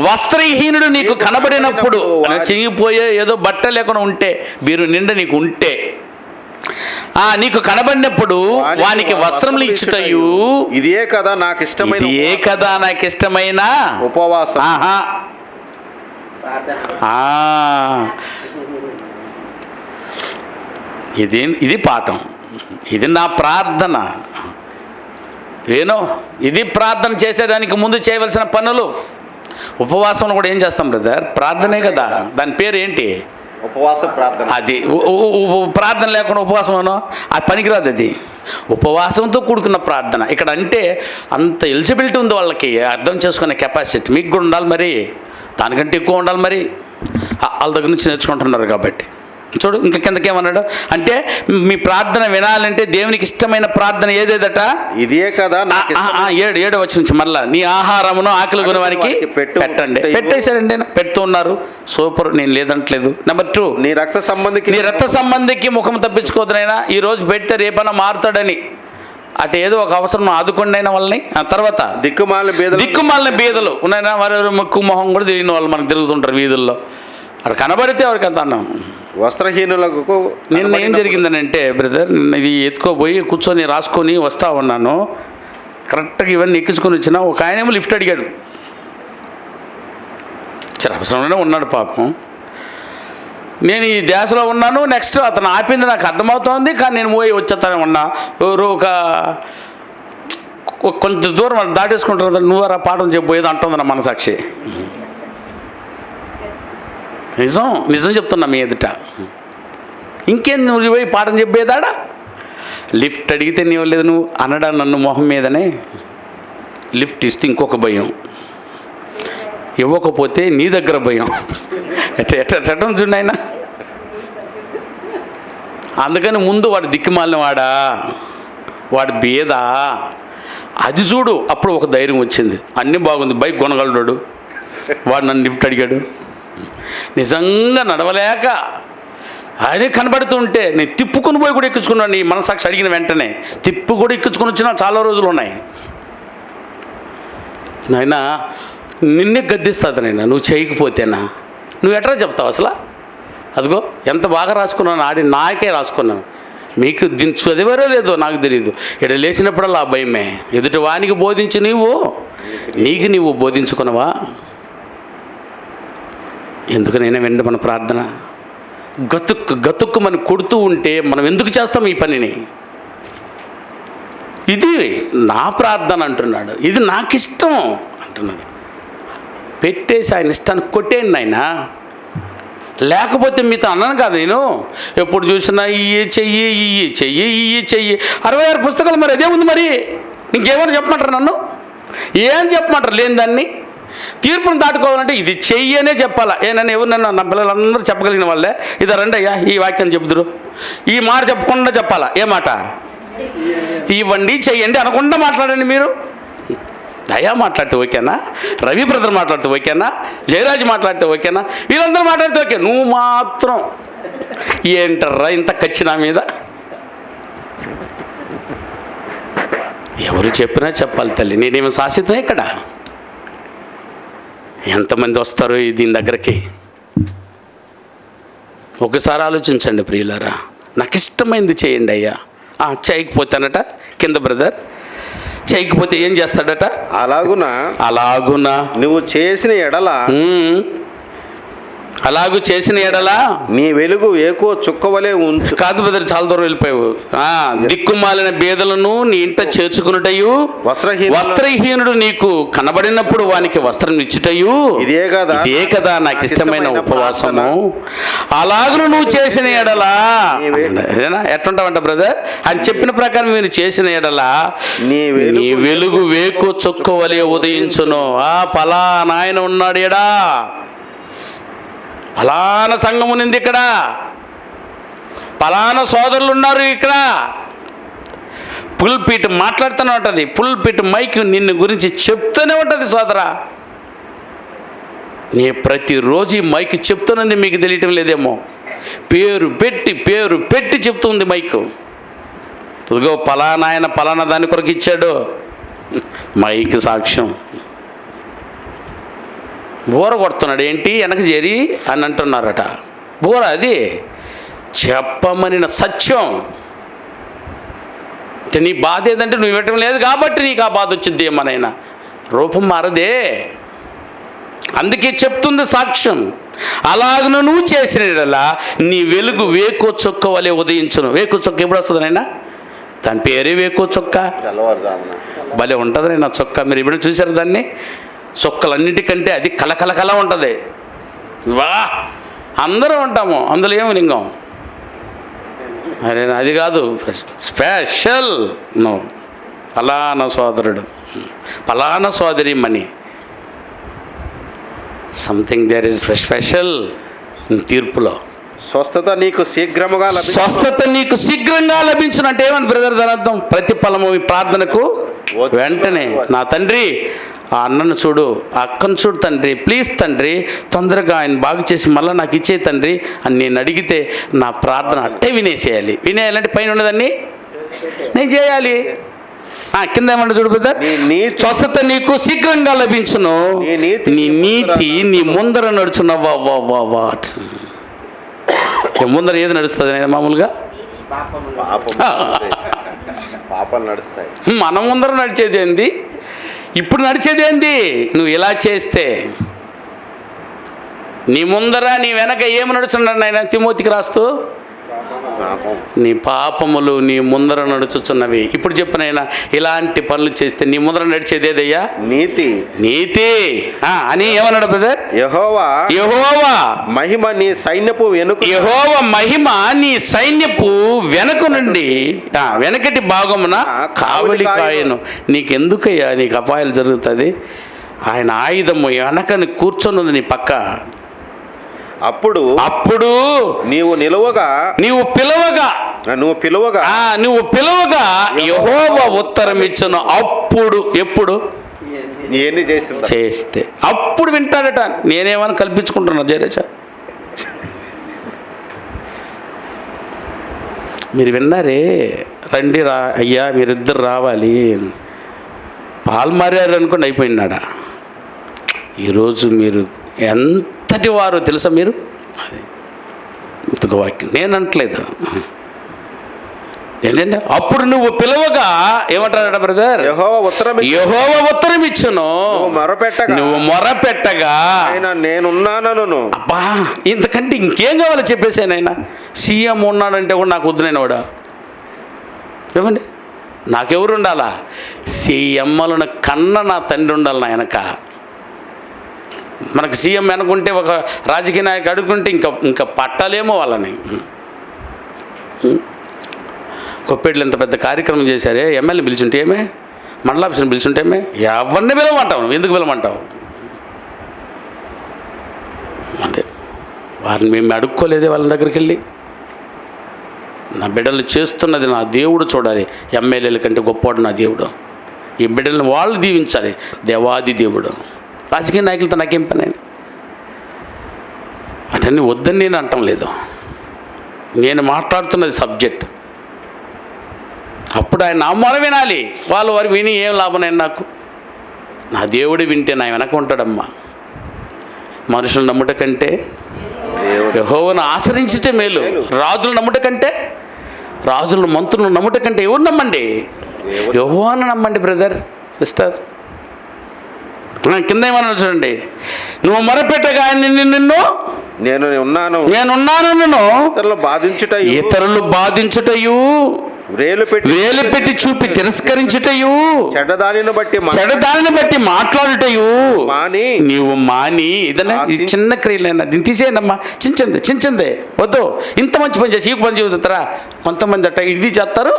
వస్త్రహీనుడు నీకు కనబడినప్పుడు, చినిగిపోయే ఏదో బట్ట లేకుండా ఉంటే, బీరు నిండా నీకు ఉంటే, నీకు కనబడినప్పుడు వానికి వస్త్రములు ఇచ్చుటయు. ఇదే కదా నాకు ఇష్టమైన ప్రార్థన. ఇది పాఠం. ఇది నా ప్రార్థన. ఇది ప్రార్థన చేసేదానికి ముందు చేయవలసిన పనులు. ఉపవాసంలో కూడా ఏం చేస్తాం బ్రదర్? ప్రార్థనే కదా. దాని పేరు ఏంటి? ఉపవాస ప్రార్థన. అది ప్రార్థన లేకుండా ఉపవాసం అది పనికిరాదు. అది ఉపవాసంతో కూడుకున్న ప్రార్థన. ఇక్కడ అంటే అంత ఎలిజిబిలిటీ ఉంది వాళ్ళకి, అర్థం చేసుకునే కెపాసిటీ మీకు కూడా ఉండాలి. మరి దానికంటే ఎక్కువ ఉండాలి. మరి వాళ్ళ దగ్గర నుంచి నేర్చుకుంటున్నారు కాబట్టి. చూడు ఇంకా కిందకేమన్నాడు అంటే, మీ ప్రార్థన వినాలంటే దేవునికి ఇష్టమైన ప్రార్థన ఏదేదట? ఇదే కదా. 7వ వచనం నుంచి మళ్ళా, నీ ఆహారమును ఆకలి కొనేవానికి పెట్టండి. పెట్టేశారండి, పెడుతూ ఉన్నారు. సూపర్, నేను లేదంటలేదు. నెంబర్ 2, నీ రక్త సంబంధికి ముఖం తప్పించుకోదనైనా ఈ రోజు పెడితే రేపన్నా మారుతాడని, అటు ఏదో ఒక అవసరం ఆదుకోండి అయినా వాళ్ళని. ఆ తర్వాత దిక్కుమాలిన బీదలు ఉన్నాయినా, వారు ముక్కు మొహం కూడా తెలియని వాళ్ళు మనకు తిరుగుతుంటారు వీధుల్లో. అక్కడ కనబడితే ఎవరికి అంత అన్నాం. వస్త్రహీనులకు నిన్న ఏం జరిగిందనంటే బ్రదర్, ఇది ఎత్తుకోపోయి కూర్చొని రాసుకొని వస్తా ఉన్నాను. కరెక్ట్గా ఇవన్నీ ఎక్కించుకొని వచ్చినా ఒక ఆయనేమో లిఫ్ట్ అడిగాడు. చాలా అవసరంలోనే ఉన్నాడు పాపం. నేను ఈ ధ్యాసలో ఉన్నాను. నెక్స్ట్ అతను ఆపింది నాకు అర్థమవుతోంది, కానీ నేను పోయి వచ్చేస్తానే ఉన్నా. ఎవరు కొంత దూరం దాటేసుకుంటున్నా, నువ్వు ఆ పాఠం చెప్పబోయేది అంటుంది నా మనసాక్షి. నిజం చెప్తున్నా మీ ఎదుట. ఇంకేం నువ్వు పోయి పాఠం చెప్పేదాడా? లిఫ్ట్ అడిగితే నీవలేదు నువ్వు అనడా నన్ను మొహం మీదనే. లిఫ్ట్ ఇస్తే ఇంకొక భయం, ఇవ్వకపోతే నీ దగ్గర భయం. ఎట్ట చూడండి ఆయన. అందుకని ముందు వాడు దిక్కుమాలిన వాడు బేదా అది చూడు. అప్పుడు ఒక ధైర్యం వచ్చింది. అన్నీ బాగుంది, బైక్ కొనగలడు వాడు. నన్ను లిఫ్ట్ అడిగాడు. నిజంగా నడవలేక ఆయనే కనబడుతుంటే నేను తిప్పుకొని పోయి కూడా ఎక్కించుకున్నాను. నీ మనసాక్షి అడిగిన వెంటనే తిప్పు కూడా ఎక్కించుకొని వచ్చినా చాలా రోజులు ఉన్నాయి. నాయనా నిన్నే గద్దిస్తుంది నాయనా, నువ్వు చేయకపోతేనా. నువ్వు ఎట్లా చెప్తావు అసలు? అదిగో ఎంత బాగా రాసుకున్నాను, నాకే రాసుకున్నాను. మీకు దీన్ని చదివారో లేదో నాకు తెలియదు. ఇక్కడ లేచినప్పుడల్లా ఆ భయమే. ఎదుటి వానికి బోధించి నీకు బోధించుకున్నావా? ఎందుకనైనా వెండి మన ప్రార్థన గతుక్కు మనం కొడుతూ ఉంటే మనం ఎందుకు చేస్తాం ఈ పనిని? ఇది నా ప్రార్థన అంటున్నాడు, ఇది నాకు ఇష్టం అంటున్నాడు. పెట్టేసి ఆయన ఇష్టాన్ని కొట్టేయండి ఆయన. లేకపోతే మీతో అన్నాను కాదు నేను. ఎప్పుడు చూసినా ఇయ్యి చెయ్యి 66 పుస్తకాలు, మరి అదే ఉంది. మరి ఇంకేమైనా చెప్పమంటారు? నన్ను ఏం చెప్పమంటారు? లేని దాన్ని తీర్పును దాటుకోవాలంటే ఇది చెయ్యి అనే చెప్పాలా. నన్ను ఎవరు నన్ను నా పిల్లలందరూ చెప్పగలిగిన వాళ్ళే ఇదే రండి అయ్యా ఈ వాక్యాన్ని చెబుతురు, ఈ మాట చెప్పకుండా చెప్పాలా. ఏ మాట? ఇవ్వండి చెయ్యండి అనకుండా మాట్లాడండి. మీరు దయా మాట్లాడితే ఓకేనా, రవి బ్రదర్ మాట్లాడితే ఓకేనా, జయరాజ్ మాట్లాడితే ఓకేనా, వీళ్ళందరూ మాట్లాడితే ఓకే. నువ్వు మాత్రం ఏంటర్రా ఇంత కచ్చి నా మీద? ఎవరు చెప్పినా చెప్పాలి తల్లి, నేనేమో శాశ్వతం ఇక్కడ. ఎంతమంది వస్తారో దీని దగ్గరికి ఒకసారి ఆలోచించండి ప్రియులారా. నాకు ఇష్టమైంది చేయండి అయ్యా. చేయకపోతానట కింద బ్రదర్, చేయకపోతే ఏం చేస్తాడట? అలాగునా నువ్వు చేసిన ఎడల, అలాగూ చేసిన ఎడలా నీ వెలుగు ఎక్కువ చుక్కవలే ఉంచు. కాదు బ్రదర్, చాలా దూరం వెళ్ళిపోయావు. దిక్కుమాలిన బేదలను నీ ఇంట చేర్చుకున్నటయు, వస్త్రహీనుడు నీకు కనబడినప్పుడు వానికి వస్త్రం ఇచ్చుటయు ఇదే కదా నాకు ఇష్టమైన ఉపవాసము. అలాగను నువ్వు చేసిన ఎడలా ఎట్లుంటావంట బ్రదర్ అని చెప్పిన ప్రకారం మీరు చేసిన ఎడలా నీ వెలుగు వేకు చుక్కవలే ఉదయించును. పలానా ఆయన ఉన్నాడు ఎడా, ఫలానా సంఘం ఉంది ఇక్కడ, ఫలానా సోదరులు ఉన్నారు ఇక్కడ. పుల్పిట్ మాట్లాడుతూనే ఉంటుంది, పుల్పిట్ మైక్ నిన్ను గురించి చెప్తూనే ఉంటుంది సోదరా. నీ ప్రతిరోజు ఈ మైక్ చెప్తున్నది మీకు తెలియటం లేదేమో. పేరు పెట్టి చెప్తుంది మైక్. ఇదిగో ఫలానా ఆయన ఫలానా దాని కొరకు ఇచ్చాడు, మైక్ సాక్ష్యం. బోర కొడుతున్నాడు ఏంటి వెనక చేరి అని అంటున్నారట. బోర అది చెప్పమనిన సత్యం. నీ బాధ ఏదంటే నువ్వు ఇవ్వటం లేదు కాబట్టి నీకు ఆ బాధ వచ్చింది. ఏమనైనా రూపం మారదే, అందుకే చెప్తుంది సాక్ష్యం. అలాగను నువ్వు చేసిన యెడల నీ వెలుగు వేకో చొక్క వలె ఉదయించును. వేకో చొక్క ఎప్పుడు వస్తుంది నాయన? దాని పేరే వేకో చొక్క. భలే ఉంటుంది నాయన చొక్క. మీరు ఇప్పుడు చూసారు దాన్ని? చొక్కలన్నిటికంటే అది కలకల ఉంటుంది. వా అందరూ ఉంటాము, అందులో ఏమి లింగం అరే అది కాదు, స్పెషల్. నో, ఫలానా సోదరుడు, ఫలానా సోదరి మని సంథింగ్ దేర్ ఇస్ స్పెషల్. తీర్పులో స్వస్థత నీకు శీఘ్రంగా లభించినట్టు ఏమని బ్రదర్ దాని అర్థం? ప్రతిఫలము ఈ ప్రార్థనకు వెంటనే. నా తండ్రి ఆ అన్నను చూడు, ఆ అక్కను చూడు తండ్రి, ప్లీజ్ తండ్రి తొందరగా ఆయన బాగు చేసి మళ్ళీ నాకు ఇచ్చే తండ్రి అని నేను అడిగితే నా ప్రార్థన అట్టే వినేసేయాలి. వినేయాలంటే పైన ఉన్నదాన్ని నేను చేయాలి. కింద ఏమన్నా చూడు బ్రదర్, స్వస్థత నీకు శీఘ్రంగా లభించును, నీ నీతి నీ ముందర నడుచున్న. వాట్ ముందర ఏది నడుస్తుంది నేను మామూలుగా? పాపం నడుస్తాయి. మన ముందర నడిచేది ఏంది? ఇప్పుడు నడిచేది ఏంది? నువ్వు ఇలా చేస్తే నీ ముందర నీ వెనక ఏమి నడుచున్నాడు ఆయన తిమోతికి రాస్తూ? నీ పాపములు నీ ముందర నడుచుచున్నవి. ఇప్పుడు చెప్పినైనా ఇలాంటి పనులు చేస్తే నీ ముందర నడిచేది ఏదయ్యా? నీతి అని ఏమన్నాడు బ్రదర్? యెహోవా మహిమ నీ సైన్యపు వెనుక, యెహోవా మహిమ నీ సైన్యపు వెనుక నుండి వెనకటి భాగమున కావలి కాయను. నీకెందుకయ్యా నీకు అపాయాలు జరుగుతుంది? ఆయన ఆయుధము వెనకని కూర్చొని నీ పక్క. అప్పుడు నీవు పిలవగా యెహోవా ఉత్తరం ఇచ్చును. అప్పుడు ఎప్పుడు చేస్తే అప్పుడు వింటాడట. నేనేమని కల్పించుకుంటున్నా జయరాజ? మీరు విన్నారే, రండి రా అయ్యా మీరిద్దరు రావాలి, పాలు మారారు అనుకోండి అయిపోయినాడా. ఈరోజు మీరు ఎంతటి వారు తెలుసా? మీరు అది ఇంతకు వాక్యం నేను అనట్లేదు ఏంటంటే, అప్పుడు నువ్వు పిలవగా ఏమంటాడట బ్రదర్? యెహోవా ఉత్తరం ఇచ్చును, నువ్వు మొరపెట్టగా నేనున్నాను. అబ్బా ఇంతకంటే ఇంకేం కావాలో చెప్పేసాను. ఆయన సీఎం ఉన్నాడంటే కూడా నాకు వద్దు. నేను కూడా ఏమండి, నాకెవరు ఉండాలా? సీఎంలను కన్నా నా తండ్రి ఉండాలి నా వెనక. మనకు సీఎం అనుకుంటే ఒక రాజకీయ నాయకుడు అడుగుంటే ఇంకా పట్టలేమో వాళ్ళని. కొప్పేట్లు ఎంత పెద్ద కార్యక్రమం చేశారే, ఎమ్మెల్యే పిలుచుంటే ఏమే, మండలాఫీసుని పిలుచుంటేమే, ఎవరిని పిలవమంటావు, ఎందుకు పిలవమంటావు అంటే వారిని మేము అడుక్కోలేదే వాళ్ళ దగ్గరికి వెళ్ళి. నా బిడ్డలు చేస్తున్నది నా దేవుడు చూడాలి, ఎమ్మెల్యేల కంటే గొప్పవాడు నా దేవుడు. ఈ బిడ్డలను వాళ్ళు దీవించాలి, దేవాది దేవుడు. రాజకీయ నాయకులతో నాకేం పని అని అటన్నీ వద్దని నేను అంటం లేదు, నేను మాట్లాడుతున్నది సబ్జెక్ట్. అప్పుడు ఆయన నామాలు వినాలి, వాళ్ళు వారు విని ఏం లాభం నాకు. నా దేవుడు వింటే నా వెనక ఉంటాడమ్మా. మనుషులు నమ్ముట కంటే యెహోవాను ఆశ్రయించితే మేలు. రాజులు నమ్ముట కంటే, రాజులను మంత్రులను నమ్ముట కంటే ఎవరు నమ్మండి? యెహోవాను నమ్మండి బ్రదర్ సిస్టర్. కింద ఏమన్నా చూడండి, నువ్వు మొరపెట్టగా నిన్ను నేనున్నాను నిన్ను ఇతరులు బాధించుటయు వేలు పెట్టి చూపి తిరస్కరించుటయు చెడ్డదానిని బట్టి మాట్లాడుటయు నీవు మాని. ఇదన్నా ఇది చిన్న క్రియలైనా దీన్ని తీసేయండమ్మా, చించిందే వద్దు. ఇంత మంచి పని చేసి ఈ పని చేస్తారా? కొంతమంది అట్ట ఇది చేస్తారు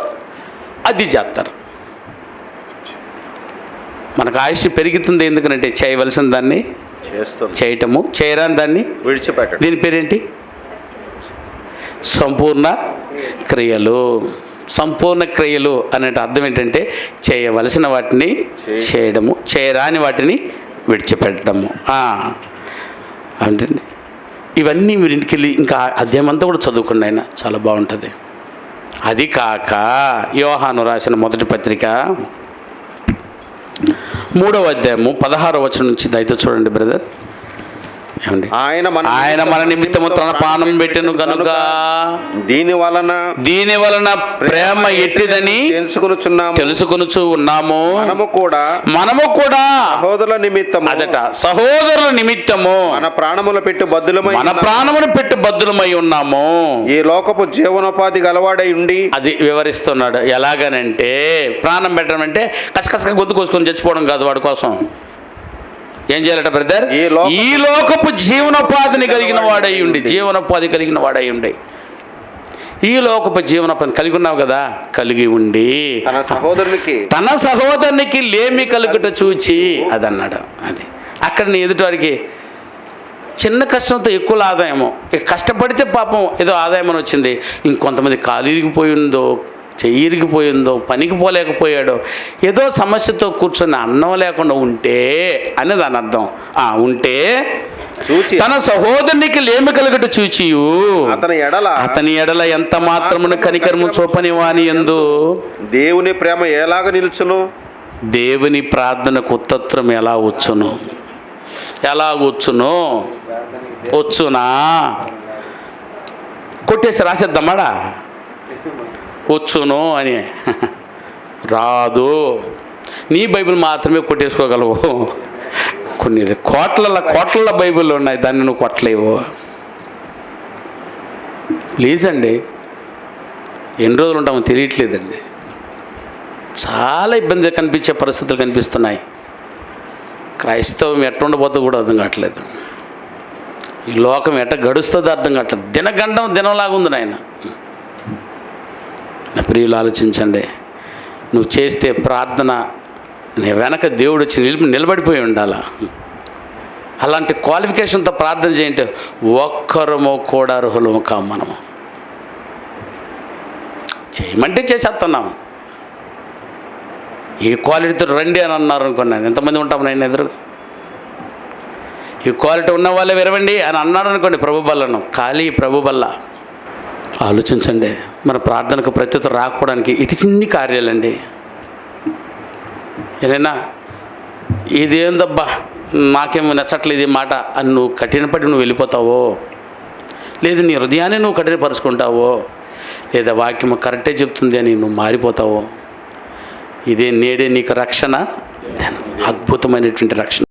అది చేస్తారు. మనకు ఆయుష్ పెరుగుతుంది ఎందుకంటే చేయవలసిన దాన్ని చేయటము, చేయరాని దాన్ని విడిచిపెట్టడం. దీని పేరేంటి? సంపూర్ణ క్రియలు. సంపూర్ణ క్రియలు అనే అర్థం ఏంటంటే చేయవలసిన వాటిని చేయడము, చేయరాని వాటిని విడిచిపెట్టడము. అంటే ఇవన్నీ మీరు ఇంటికి వెళ్ళి ఇంకా అధ్యాయం అంతా కూడా చదువుకోండి, ఆయన చాలా బాగుంటుంది. అది కాక యోహాను రాసిన మొదటి పత్రిక 3వ అధ్యాయము 16వ వచనం నుంచి దయతో చూడండి బ్రదర్. ఏమండి? ఆయన మన నిమిత్తము తన ప్రాణం పెట్టెను గనుక దీని వలన ప్రేమ ఎట్టిదని తెలుసుకొనుచు ఉన్నాము. మనము కూడా సహోదరుల నిమిత్తము మన ప్రాణమును పెట్టు బద్దులమై ఉన్నాము. ఈ లోకపు జీవనోపాధి గలవాడై ఉండి, అది వివరిస్తున్నాడు. ఎలాగనంటే ప్రాణం పెట్టడం అంటే కసకసగా గొంతు కోసుకొని చచ్చిపోవడం కాదు. వాడి కోసం ఏం చేయాలట బ్రదర్? ఈ లోకపు జీవనోపాధిని కలిగిన వాడై ఉండి, జీవనోపాధి కలిగిన వాడై ఉండి, ఈ లోకపు జీవనోపాధి కలిగి ఉన్నావు కదా, కలిగి ఉండి తన సహోదరునికి లేమి కలుగుట చూచి అది అన్నాడు. అది అక్కడ నీ ఎదుటివారికి చిన్న కష్టంతో ఎక్కువ ఆదాయము, కష్టపడితే పాపం ఏదో ఆదాయం అని వచ్చింది, ఇంకొంతమంది కాలు ఇరిగిపోయిందో, చెయ్యి ఇరిగిపోయిందో, పనికి పోలేకపోయాడో, ఏదో సమస్యతో కూర్చొని అన్నం లేకుండా ఉంటే అని దాని అర్థం. ఉంటే తన సహోదరునికి లేమి కలుగుట చూచియు అతని ఎడల ఎంత మాత్రమున కనికరము చూపని వాని యందు దేవుని ప్రేమ ఎలాగ నిలుచును, దేవుని ప్రార్థనకు ఉత్తత్రం ఎలా వచ్చును, వచ్చునా? కొట్టేసి రాసేద్దామాడా వచ్చును అని. రాదు. నీ బైబిల్ మాత్రమే కొట్టేసుకోగలవు. కొన్ని కోట్ల బైబిల్లో ఉన్నాయి, దాన్ని నువ్వు కొట్టలేవు. ప్లీజ్ అండి, ఎన్ని రోజులు ఉంటామో తెలియట్లేదండి. చాలా ఇబ్బంది కనిపించే పరిస్థితులు కనిపిస్తున్నాయి. క్రైస్తవం ఎట్లా ఉండబోతుందో కూడా అర్థం కావట్లేదు. ఈ లోకం ఎట్ట గడుస్తుందో అర్థం కావట్లేదు. దినంలాగా ఉంది నాయన. నా ప్రియులు ఆలోచించండి, నువ్వు చేస్తే ప్రార్థన నీ వెనక దేవుడు వచ్చి నిలబడిపోయి ఉండాలా. అలాంటి క్వాలిఫికేషన్తో ప్రార్థన చేయంటే ఒక్కరము కూడా అర్హులము కాము. మనము చేయమంటే చేసేస్తున్నాం. ఈ క్వాలిటీతో రండి అని అన్నారు అనుకున్నాను. ఎంతమంది ఉంటాము నేను ఎదురు? ఈ క్వాలిటీ ఉన్న వాళ్ళే విరవండి అని అన్నాడు అనుకోండి, ప్రభు బల్లను ఖాళీ ప్రభు బల్ల. ఆలోచించండి, మన ప్రార్థనకు ప్రత్యుత్తరం రాకపోవడానికి ఇటు చిన్ని కార్యాలండి. ఏదైనా ఇదేందబ్బా నాకేమో నచ్చట్లేదు ఈ మాట అని నువ్వు కఠినపడి నువ్వు వెళ్ళిపోతావో, లేదు నీ హృదయాన్ని నువ్వు కఠినపరుచుకుంటావో, లేదా వాక్యము కరెక్టే చెప్తుంది అని నువ్వు మారిపోతావో, ఇదే నేడే నీకు రక్షణ, అద్భుతమైనటువంటి రక్షణ.